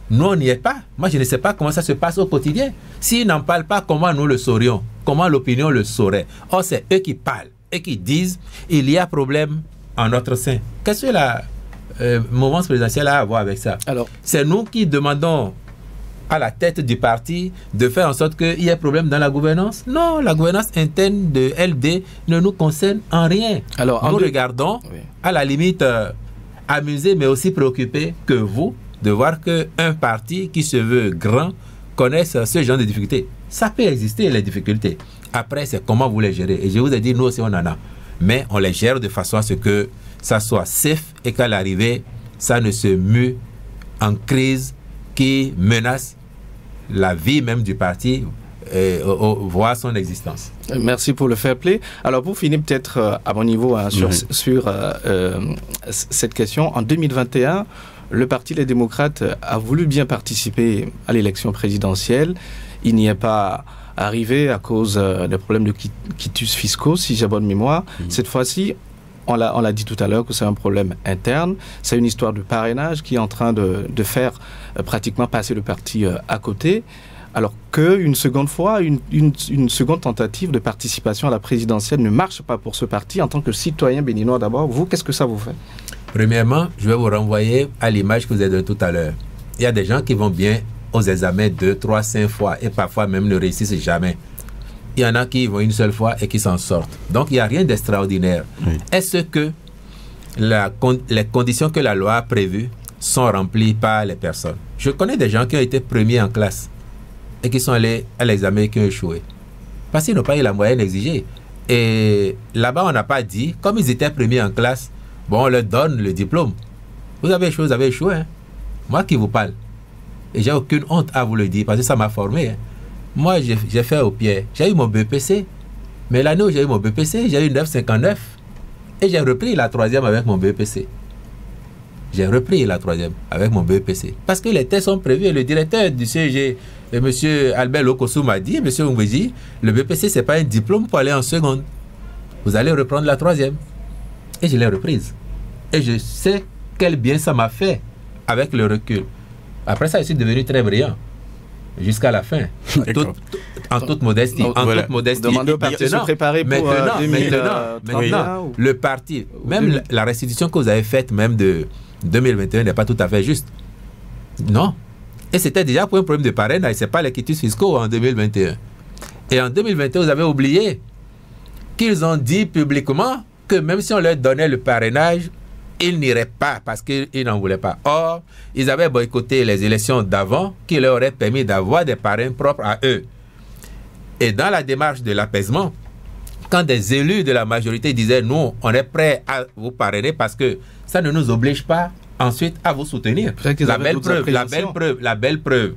Nous, on n'y est pas. Moi, je ne sais pas comment ça se passe au quotidien. S'ils n'en parlent pas, comment nous le saurions? Comment l'opinion le saurait? Or, c'est eux qui parlent et qui disent il y a problème en notre sein. Qu'est-ce que la mouvance présidentielle a à voir avec ça? Alors, c'est nous qui demandons à la tête du parti de faire en sorte qu'il y ait problème dans la gouvernance? Non, la gouvernance interne de LD ne nous concerne en rien. Alors, nous regardons, à la limite, amusés mais aussi préoccupés que vous, de voir qu'un parti qui se veut grand connaisse ce genre de difficultés. Ça peut exister, les difficultés. Après, c'est comment vous les gérez. Et je vous ai dit, nous aussi, on en a. Mais on les gère de façon à ce que ça soit safe et qu'à l'arrivée, ça ne se mue en crise qui menace la vie même du parti, voire son existence. Merci pour le fair play. Alors pour finir peut-être à mon niveau sur cette question, en 2021, le Parti Les Démocrates a voulu bien participer à l'élection présidentielle. Il n'y est pas arrivé à cause des problèmes de quitus fiscaux, si j'ai bonne mémoire. Cette fois-ci, on l'a dit tout à l'heure que c'est un problème interne. C'est une histoire de parrainage qui est en train de faire pratiquement passer le parti à côté. Alors qu'une seconde fois, une seconde tentative de participation à la présidentielle ne marche pas pour ce parti. En tant que citoyen béninois d'abord, vous, qu'est-ce que ça vous fait? Premièrement, je vais vous renvoyer à l'image que vous avez donnée tout à l'heure. Il y a des gens qui vont bien aux examens 2, 3, 5 fois et parfois même ne réussissent jamais. Il y en a qui vont une seule fois et qui s'en sortent. Donc, il n'y a rien d'extraordinaire. Oui. Est-ce que les conditions que la loi a prévues sont remplies par les personnes? Je connais des gens qui ont été premiers en classe et qui sont allés à l'examen et qui ont échoué. Parce qu'ils n'ont pas eu la moyenne exigée. Et là-bas, on n'a pas dit, comme ils étaient premiers en classe, bon, on leur donne le diplôme. Vous avez échoué, hein? Moi qui vous parle. Et j'ai aucune honte à vous le dire, parce que ça m'a formé. Hein? Moi, j'ai fait au pied. J'ai eu mon BPC. Mais l'année où j'ai eu mon BPC, j'ai eu 9,59. Et j'ai repris la 3e avec mon BPC. J'ai repris la 3e avec mon BPC. Parce que les tests sont prévus. Et le directeur du CEG, M. Albert Lokossou, m'a dit, M. Ngweji, le BPC, ce n'est pas un diplôme pour aller en seconde. Vous allez reprendre la 3e. Et je l'ai reprise. Et je sais quel bien ça m'a fait avec le recul. Après ça, je suis devenu très brillant. Jusqu'à la fin. En toute modestie. Toute modestie. Demandez au parti de se préparer pour maintenant, le parti, même la restitution que vous avez faite, même de 2021, n'est pas tout à fait juste. Non. Et c'était déjà pour un problème de parrainage. Ce n'est pas les quitus fiscaux en 2021. Et en 2021, vous avez oublié qu'ils ont dit publiquement que même si on leur donnait le parrainage, ils n'iraient pas parce qu'ils n'en voulaient pas. Or, ils avaient boycotté les élections d'avant qui leur auraient permis d'avoir des parrains propres à eux. Et dans la démarche de l'apaisement, quand des élus de la majorité disaient « Nous, on est prêts à vous parrainer parce que ça ne nous oblige pas ensuite à vous soutenir. » La belle preuve.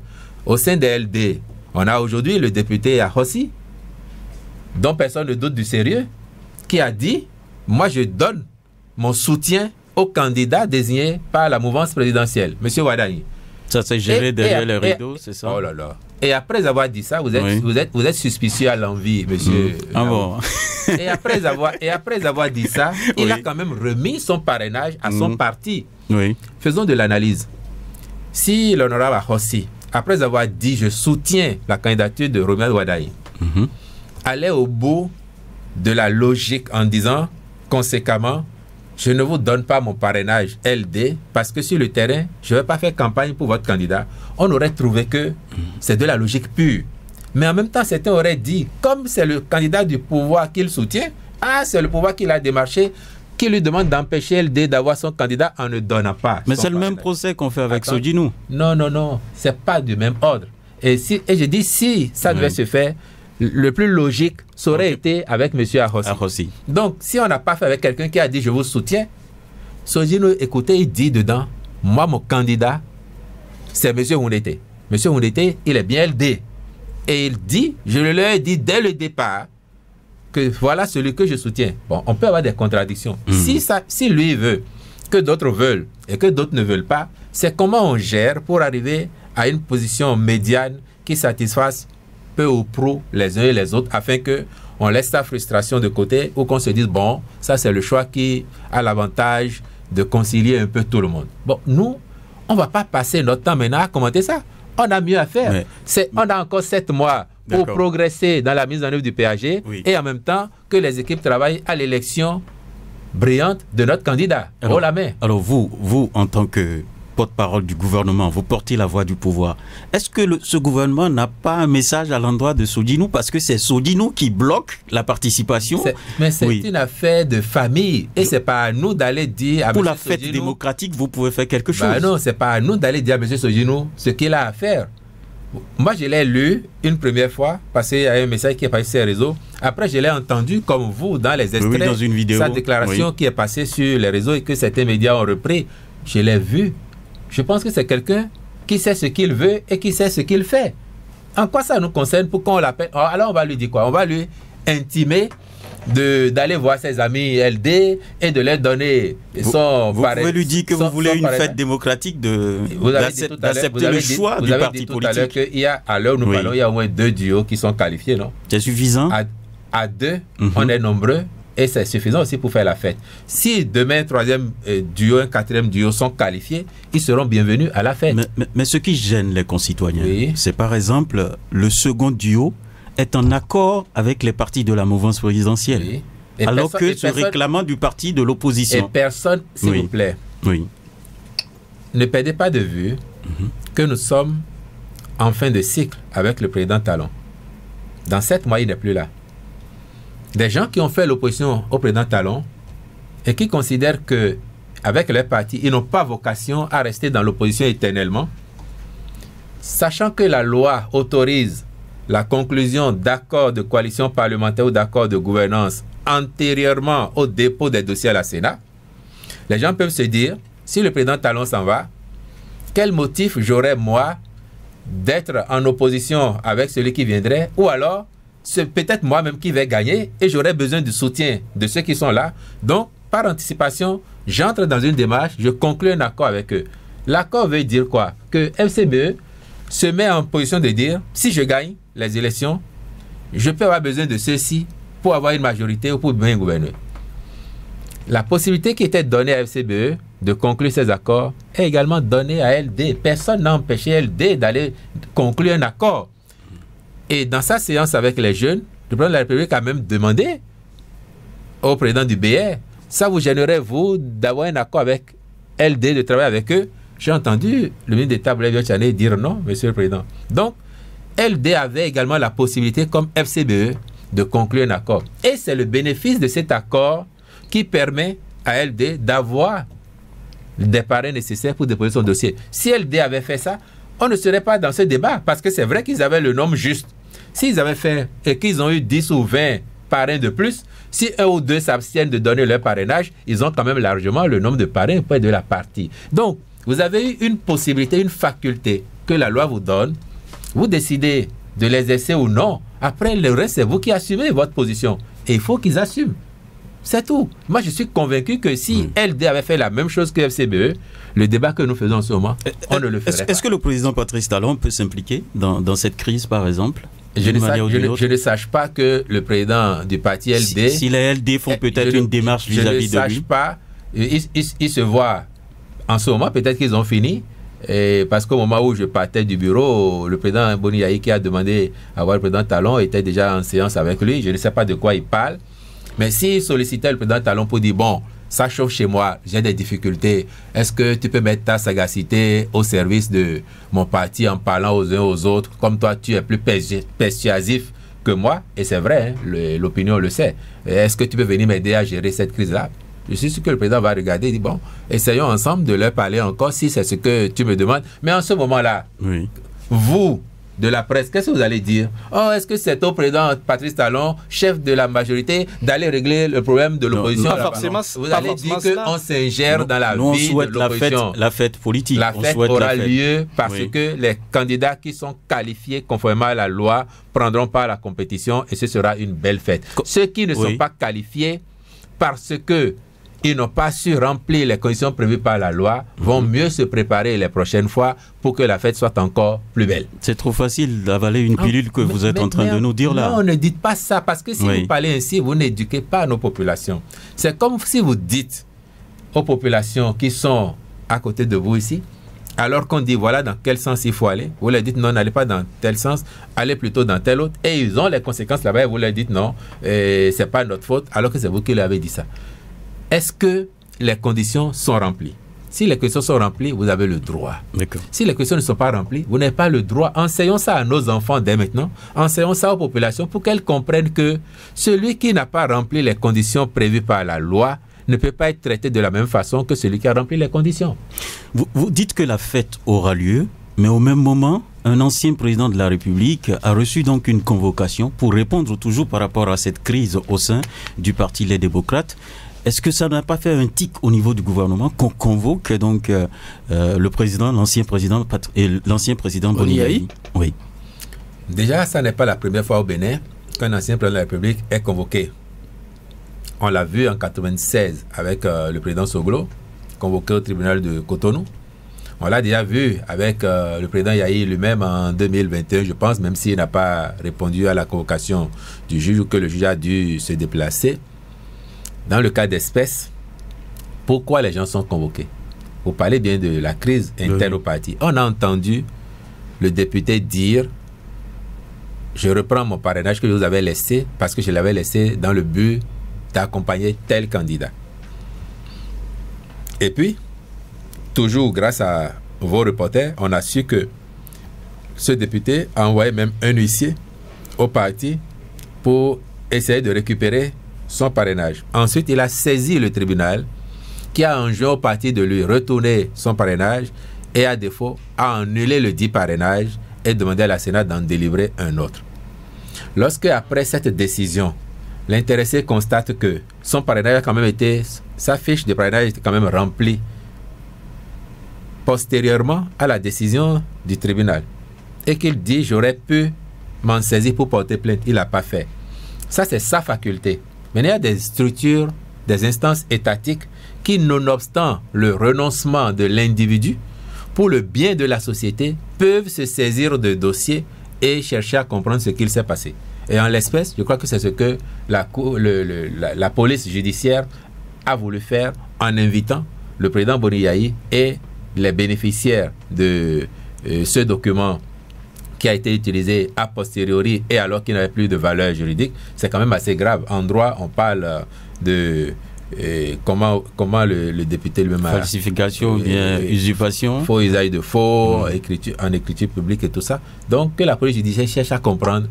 Au sein des LD, on a aujourd'hui le député Ahossi, dont personne ne doute du sérieux, qui a dit « Moi, je donne mon soutien au candidat désigné par la mouvance présidentielle, M. Wadani. » Ça s'est géré derrière les rideaux, c'est ça? Oh là là. Et après avoir dit ça, vous êtes suspicieux à l'envie, monsieur. Ah bon. Et après avoir dit ça, il a quand même remis son parrainage à son parti. Oui. Faisons de l'analyse. Si l'honorable Ahossi, après avoir dit je soutiens la candidature de Romuald Wadaye, allait au bout de la logique en disant conséquemment, je ne vous donne pas mon parrainage LD parce que sur le terrain, je ne vais pas faire campagne pour votre candidat. On aurait trouvé que c'est de la logique pure. Mais en même temps, certains auraient dit, comme c'est le candidat du pouvoir qu'il soutient, c'est le pouvoir qui l'a démarché, qui lui demande d'empêcher LD d'avoir son candidat en ne donnant pas. Mais c'est le même procès qu'on fait avec Sodjinou. Non, c'est pas du même ordre. Et je dis, si ça devait se faire, le plus logique, ça aurait été avec M. Ahossi. Donc, si on n'a pas fait avec quelqu'un qui a dit « je vous soutiens », Sodjinou, écoutez, il dit dedans « moi, mon candidat, c'est M. Houndete. M. Houndete, il est bien LD. » Et il dit, je le leur ai dit dès le départ, que voilà celui que je soutiens. Bon, on peut avoir des contradictions. Si lui veut, que d'autres veulent, et que d'autres ne veulent pas, c'est comment on gère pour arriver à une position médiane qui satisfasse peu ou prou les uns et les autres, afin que on laisse sa frustration de côté ou qu'on se dise, bon, ça c'est le choix qui a l'avantage de concilier un peu tout le monde. Bon, nous, on ne va pas passer notre temps maintenant à commenter ça. On a mieux à faire. On a encore 7 mois pour progresser dans la mise en œuvre du PAG et en même temps que les équipes travaillent à l'élection brillante de notre candidat. Alors, la main. Alors vous, en tant que porte-parole du gouvernement, vous portez la voix du pouvoir. Est-ce que ce gouvernement n'a pas un message à l'endroit de Sodjinou parce que c'est Sodjinou qui bloque la participation? Mais c'est une affaire de famille et c'est pas à nous d'aller dire à pour M. la fête Sodjinou, démocratique, vous pouvez faire quelque chose. Non, c'est pas à nous d'aller dire à M. Sodjinou ce qu'il a à faire. Moi, je l'ai lu une première fois parce qu'il y a un message qui est passé sur les réseaux. Après, je l'ai entendu comme vous dans les extraits. Dans une vidéo. Sa déclaration qui est passée sur les réseaux et que certains médias ont repris. Je l'ai vu. Je pense que c'est quelqu'un qui sait ce qu'il veut et qui sait ce qu'il fait. En quoi ça nous concerne pour qu'on l'appelle? Alors on va lui dire quoi? On va lui intimer d'aller voir ses amis LD et de leur donner son Vous pouvez lui dire que vous voulez une fête démocratique d'accepter le choix du parti politique. Il y a, à l'heure où nous parlons, il y a au moins 2 duos qui sont qualifiés, non? C'est suffisant? À 2, on est nombreux. Et c'est suffisant aussi pour faire la fête. Si demain, un 3e duo, un 4e duo sont qualifiés, ils seront bienvenus à la fête. Mais ce qui gêne les concitoyens, c'est par exemple, le second duo est en accord avec les partis de la mouvance présidentielle. Alors que ce réclamant du parti de l'opposition. Et personne, s'il vous plaît, ne perdez pas de vue que nous sommes en fin de cycle avec le président Talon. Dans 7 mois, il n'est plus là. Des gens qui ont fait l'opposition au président Talon et qui considèrent que avec leur parti, ils n'ont pas vocation à rester dans l'opposition éternellement, sachant que la loi autorise la conclusion d'accords de coalition parlementaire ou d'accords de gouvernance antérieurement au dépôt des dossiers à la Sénat, les gens peuvent se dire, si le président Talon s'en va, quel motif j'aurais moi d'être en opposition avec celui qui viendrait, ou alors c'est peut-être moi-même qui vais gagner et j'aurai besoin du soutien de ceux qui sont là. Donc, par anticipation, j'entre dans une démarche, je conclue un accord avec eux. L'accord veut dire quoi? Que FCBE se met en position de dire, si je gagne les élections, je peux avoir besoin de ceux-ci pour avoir une majorité ou pour bien gouverner. La possibilité qui était donnée à FCBE de conclure ces accords est également donnée à LD. Personne n'a empêché LD d'aller conclure un accord. Et dans sa séance avec les jeunes, le président de la République a même demandé au président du BR, ça vous gênerait, vous, d'avoir un accord avec LD, de travailler avec eux? J'ai entendu le ministre d'État Blaise Diagne dire non, monsieur le président. Donc, LD avait également la possibilité, comme FCBE, de conclure un accord. Et c'est le bénéfice de cet accord qui permet à LD d'avoir des parrains nécessaires pour déposer son dossier. Si LD avait fait ça, on ne serait pas dans ce débat, parce que c'est vrai qu'ils avaient le nombre juste. S'ils avaient fait et qu'ils ont eu 10 ou 20 parrains de plus, si un ou deux s'abstiennent de donner leur parrainage, ils ont quand même largement le nombre de parrains auprès de la partie. Donc, vous avez eu une possibilité, une faculté que la loi vous donne. Vous décidez de l'exercer ou non. Après, le reste, c'est vous qui assumez votre position. Et il faut qu'ils assument. C'est tout. Moi, je suis convaincu que si LD avait fait la même chose que FCBE, le débat que nous faisons en ce moment, on ne le ferait pas. Est-ce que le président Patrice Talon peut s'impliquer dans cette crise, par exemple? Je ne sache pas que le président du parti LD... Si les LD font peut-être une démarche vis-à-vis de lui... Je ne sache pas. Ils se voient en ce moment, peut-être qu'ils ont fini. Et parce qu'au moment où je partais du bureau, le président Boni Yahi qui a demandé à voir le président Talon était déjà en séance avec lui. Je ne sais pas de quoi il parle. Mais s'il sollicitait le président Talon pour dire, bon, ça chauffe chez moi, j'ai des difficultés, est-ce que tu peux mettre ta sagacité au service de mon parti en parlant aux uns aux autres, comme toi tu es plus persuasif que moi, et c'est vrai, hein, l'opinion le sait. Est-ce que tu peux venir m'aider à gérer cette crise-là? Je suis sûr que le président va regarder et dire, bon, essayons ensemble de leur parler encore si c'est ce que tu me demandes. Mais en ce moment-là, vous, de la presse, qu'est-ce que vous allez dire? Oh, est-ce que c'est au président Patrice Talon, chef de la majorité, d'aller régler le problème de l'opposition? Vous allez dire qu'on s'ingère dans la vie de l'opposition. La fête politique. La fête aura lieu parce que les candidats qui sont qualifiés conformément à la loi prendront part à la compétition et ce sera une belle fête. Ceux qui ne sont pas qualifiés parce que ils n'ont pas su remplir les conditions prévues par la loi, vont mieux se préparer les prochaines fois pour que la fête soit encore plus belle. C'est trop facile d'avaler une pilule que vous êtes en train de nous dire là. Non, ne dites pas ça, parce que si vous parlez ainsi, vous n'éduquez pas nos populations. C'est comme si vous dites aux populations qui sont à côté de vous ici, alors qu'on dit voilà dans quel sens il faut aller, vous leur dites non, n'allez pas dans tel sens, allez plutôt dans tel autre, et ils ont les conséquences là-bas, et vous leur dites non, c'est pas notre faute, alors que c'est vous qui leur avez dit ça. Est-ce que les conditions sont remplies? Si les conditions sont remplies, vous avez le droit. Si les conditions ne sont pas remplies, vous n'avez pas le droit. Enseignons ça à nos enfants dès maintenant. Enseignons ça aux populations pour qu'elles comprennent que celui qui n'a pas rempli les conditions prévues par la loi ne peut pas être traité de la même façon que celui qui a rempli les conditions. Vous dites que la fête aura lieu, mais au même moment, un ancien président de la République a reçu donc une convocation pour répondre toujours par rapport à cette crise au sein du Parti Les Démocrates. Est-ce que ça n'a pas fait un tic au niveau du gouvernement qu'on convoque donc le président, l'ancien président Boni Yahi? Oui. Déjà, ça n'est pas la première fois au Bénin qu'un ancien président de la République est convoqué. On l'a vu en 1996 avec le président Soglo, convoqué au tribunal de Cotonou. On l'a déjà vu avec le président Yahi lui-même en 2021, je pense, même s'il n'a pas répondu à la convocation du juge ou que le juge a dû se déplacer. Dans le cas d'espèce, pourquoi les gens sont convoqués? Vous parlez bien de la crise interne au parti. On a entendu le député dire « Je reprends mon parrainage que je vous avais laissé parce que je l'avais laissé dans le but d'accompagner tel candidat. » Et puis, toujours grâce à vos reporters, on a su que ce député a envoyé même un huissier au parti pour essayer de récupérer son parrainage. Ensuite, il a saisi le tribunal qui a enjoint au parti de lui retourner son parrainage et à défaut a annulé le dit parrainage et demandé à la Sénat d'en délivrer un autre. Lorsque après cette décision, l'intéressé constate que son parrainage a quand même été, sa fiche de parrainage était quand même remplie postérieurement à la décision du tribunal et qu'il dit j'aurais pu m'en saisir pour porter plainte. Il n'a pas fait. Ça, c'est sa faculté. Mais il y a des structures, des instances étatiques qui, nonobstant le renoncement de l'individu, pour le bien de la société, peuvent se saisir de dossiers et chercher à comprendre ce qu'il s'est passé. Et en l'espèce, je crois que c'est ce que la police judiciaire a voulu faire en invitant le président Boni Yayi et les bénéficiaires de ce document qui a été utilisé a posteriori et alors qu'il n'avait plus de valeur juridique. C'est quand même assez grave. En droit, on parle de comment le député lui-même a... Falsification ou bien usurpation. Faux usage de faux, en écriture publique et tout ça. Donc, que la police judiciaire cherche à comprendre.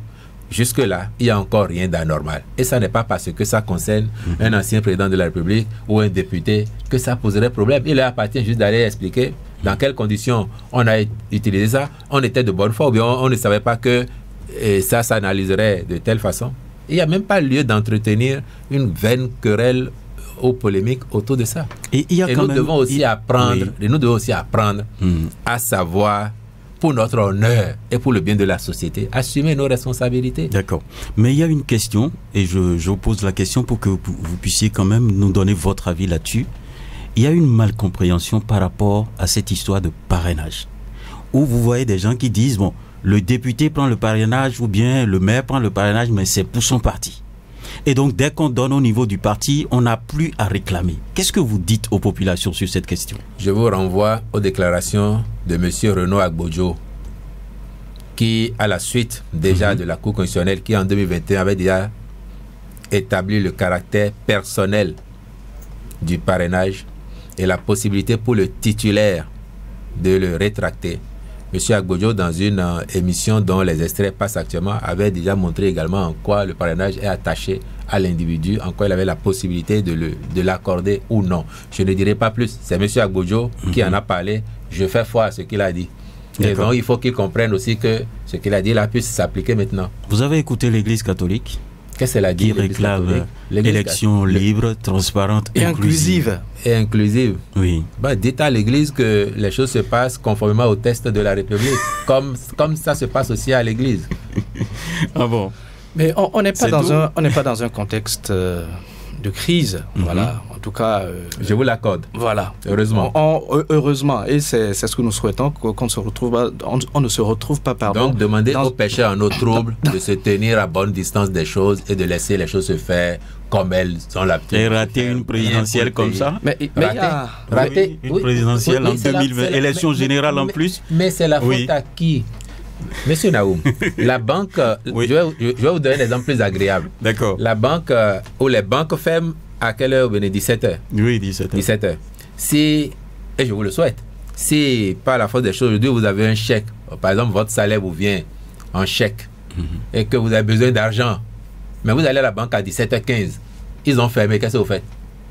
Jusque-là, il n'y a encore rien d'anormal. Et ça n'est pas parce que ça concerne un ancien président de la République ou un député que ça poserait problème. Il leur appartient juste d'aller expliquer dans quelles conditions on a utilisé ça. On était de bonne foi ou bien on ne savait pas que ça s'analyserait de telle façon. Il n'y a même pas lieu d'entretenir une vaine querelle ou polémique autour de ça. Et nous devons aussi apprendre, à savoir, pour notre honneur et pour le bien de la société, assumer nos responsabilités. D'accord. Mais il y a une question, et je pose la question pour que vous puissiez quand même nous donner votre avis là-dessus. Il y a une malcompréhension par rapport à cette histoire de parrainage, où vous voyez des gens qui disent, bon, le député prend le parrainage ou bien le maire prend le parrainage, mais c'est pour son parti. Et donc, dès qu'on donne au niveau du parti, on n'a plus à réclamer. Qu'est-ce que vous dites aux populations sur cette question? Je vous renvoie aux déclarations de M. Renaud Agbodjo, qui, à la suite déjà de la Cour constitutionnelle, qui en 2021 avait déjà établi le caractère personnel du parrainage et la possibilité pour le titulaire de le rétracter. M. Agbodjo, dans une émission dont les extraits passent actuellement, avait déjà montré également en quoi le parrainage est attaché à l'individu, en quoi il avait la possibilité de l'accorder ou non. Je ne dirai pas plus. C'est M. Agbodjo qui en a parlé. Je fais foi à ce qu'il a dit. Et donc, il faut qu'il comprenne aussi que ce qu'il a dit là puisse s'appliquer maintenant. Vous avez écouté l'Église catholique? Qu'est-ce qu'elle a dit? Qui réclame élection libre, transparente et inclusive. Et inclusive. Oui. Bah, dites à l'Église que les choses se passent conformément au test de la République, comme ça se passe aussi à l'Église. Ah bon? Mais on n'est pas dans un contexte de crise, voilà. En tout cas, je vous l'accorde. Voilà. Heureusement. Heureusement, et c'est ce que nous souhaitons, qu'on ne se retrouve pas. Pardon. Donc, demandez aux pécheurs en eau trouble de se tenir à bonne distance des choses et de laisser les choses se faire comme elles sont l'habitude. Et rater une présidentielle comme ça? Mais rater une présidentielle en 2020, élection générale en plus. Mais c'est la faute à qui? Monsieur Naoum, la banque, je vais vous donner un exemple plus agréable. D'accord. La banque, ou les banques ferment à quelle heure? 17h. Oui, 17h. 17h. Si, et je vous le souhaite, si par la force des choses, aujourd'hui vous avez un chèque, par exemple votre salaire vous vient en chèque, et que vous avez besoin d'argent, mais vous allez à la banque à 17h15, ils ont fermé, qu'est-ce que vous faites?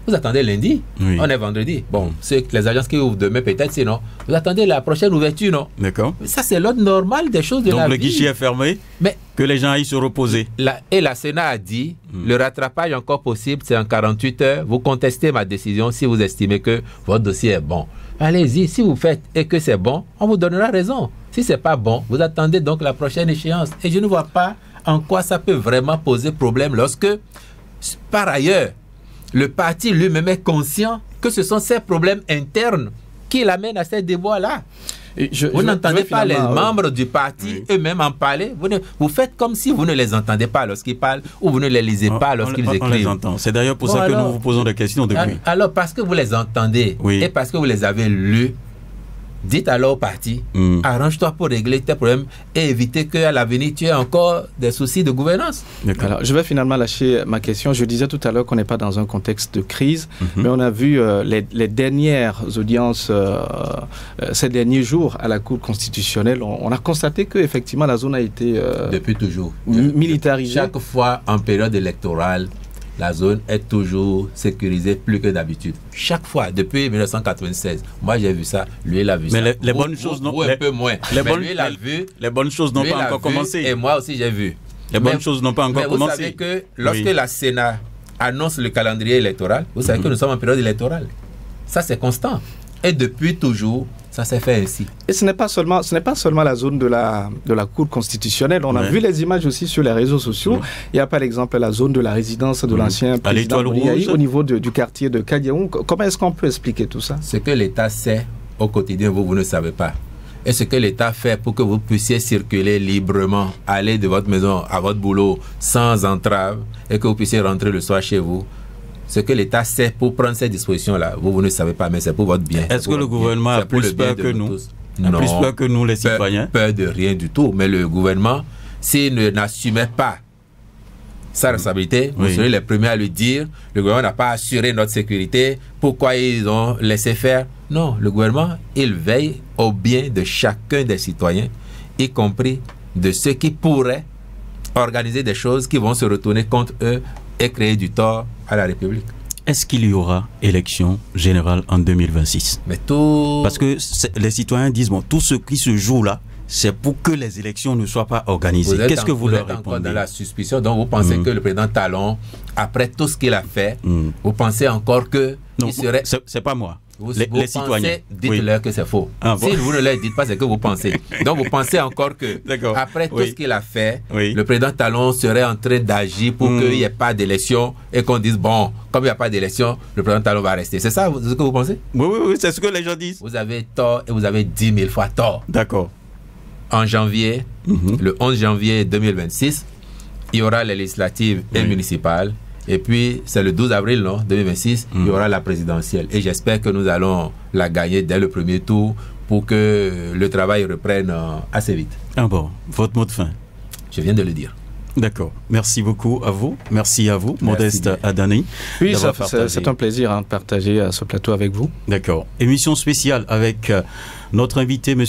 Vous attendez lundi, on est vendredi. Bon, c'est les agences qui ouvrent demain peut-être, sinon. Vous attendez la prochaine ouverture, non? D'accord. Ça, c'est l'ordre normal des choses de la vie. Donc le guichet est fermé, mais que les gens aillent se reposer. Et la Sénat a dit, le rattrapage encore possible, c'est en 48 heures. Vous contestez ma décision si vous estimez que votre dossier est bon. Allez-y, si vous faites et que c'est bon, on vous donnera raison. Si c'est pas bon, vous attendez donc la prochaine échéance. Et je ne vois pas en quoi ça peut vraiment poser problème lorsque, par ailleurs, le parti lui-même est conscient que ce sont ces problèmes internes qui l'amènent à ces déboires-là. Vous n'entendez pas les membres du parti eux-mêmes en parler. Vous faites comme si vous ne les entendez pas lorsqu'ils parlent ou vous ne les lisez pas lorsqu'ils écrivent. On les entend. C'est d'ailleurs pour ça que nous vous posons des questions depuis. Alors, parce que vous les entendez et parce que vous les avez lus, dites alors au parti, arrange-toi pour régler tes problèmes et éviter qu'à l'avenir tu aies encore des soucis de gouvernance. Alors, je vais finalement lâcher ma question. Je disais tout à l'heure qu'on n'est pas dans un contexte de crise, mais on a vu les dernières audiences ces derniers jours à la Cour constitutionnelle. On a constaté qu'effectivement la zone a été depuis toujours militarisée. Chaque fois en période électorale, la zone est toujours sécurisée plus que d'habitude. Chaque fois, depuis 1996. Moi, j'ai vu ça. Lui, il a vu ça. Mais les bonnes choses n'ont un peu moins. Les bonnes choses n'ont pas encore commencé. Et moi aussi, j'ai vu. Les bonnes choses n'ont pas encore commencé. Vous savez que lorsque la Sénat annonce le calendrier électoral, vous savez que nous sommes en période électorale. Ça, c'est constant. Et depuis toujours, Ça s'est fait ainsi. Et ce n'est pas seulement la zone de la Cour constitutionnelle. On a vu les images aussi sur les réseaux sociaux. Il y a par exemple la zone de la résidence de l'ancien président Boniaï au niveau du quartier de Kadiaoum. Comment est-ce qu'on peut expliquer tout ça? Ce que l'État sait au quotidien, vous ne savez pas. Et ce que l'État fait pour que vous puissiez circuler librement, aller de votre maison à votre boulot sans entrave et que vous puissiez rentrer le soir chez vous, ce que l'État sait pour prendre ces dispositions-là, vous ne savez pas, mais c'est pour votre bien. Est-ce que le gouvernement a plus peur que nous? Non, plus peur que nous, les citoyens? Peur de rien du tout. Mais le gouvernement, s'il n'assumait pas sa responsabilité, vous serez les premiers à le dire. Le gouvernement n'a pas assuré notre sécurité. Pourquoi ils ont laissé faire? Non, le gouvernement, il veille au bien de chacun des citoyens, y compris de ceux qui pourraient organiser des choses qui vont se retourner contre eux et créer du tort à la République. Est-ce qu'il y aura élection générale en 2026? Mais tout... Parce que les citoyens disent, bon, tout ce qui se joue là, c'est pour que les élections ne soient pas organisées. Qu'est-ce que vous leur répondez? Encore dans la suspicion, donc vous pensez que le président Talon, après tout ce qu'il a fait, vous pensez encore que... Non, il serait... c'est pas moi. Les citoyens, dites-leur que c'est faux. Bon. Si vous ne leur dites pas, c'est que vous pensez. Donc vous pensez encore que après tout ce qu'il a fait, le président Talon serait en train d'agir pour qu'il n'y ait pas d'élection et qu'on dise, bon, comme il n'y a pas d'élection, le président Talon va rester. C'est ça ce que vous pensez? Oui, c'est ce que les gens disent. Vous avez tort et vous avez 10 000 fois tort. D'accord. En janvier, le 11 janvier 2026, il y aura les législatives et municipales. Et puis, c'est le 12 avril 2026, il y aura la présidentielle. Et j'espère que nous allons la gagner dès le premier tour pour que le travail reprenne assez vite. Ah bon, votre mot de fin? Je viens de le dire. D'accord. Merci beaucoup à vous. Merci à vous, Modeste Adani. Oui, c'est un plaisir de partager ce plateau avec vous. D'accord. Émission spéciale avec notre invité, M.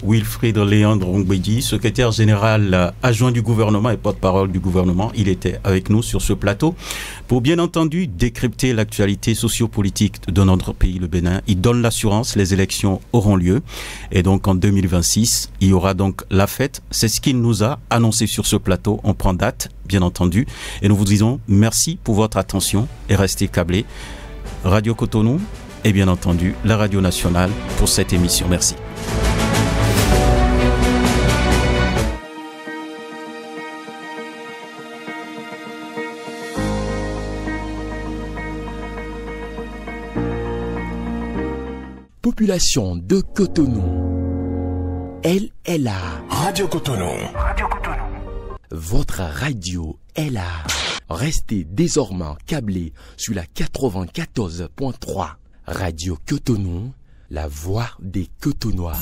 Wilfried Léandre Ongbedi, secrétaire général adjoint du gouvernement et porte-parole du gouvernement. Il était avec nous sur ce plateau pour, bien entendu, décrypter l'actualité sociopolitique de notre pays, le Bénin. Il donne l'assurance, les élections auront lieu. Et donc, en 2026, il y aura donc la fête. C'est ce qu'il nous a annoncé sur ce plateau. On prend date, bien entendu. Et nous vous disons merci pour votre attention et restez câblés. Radio Cotonou et bien entendu la Radio Nationale pour cette émission. Merci. Population de Cotonou, elle est là. Radio Cotonou. Votre radio est là. Restez désormais câblés sur la 94.3. Radio Cotonou, la voix des Cotonois.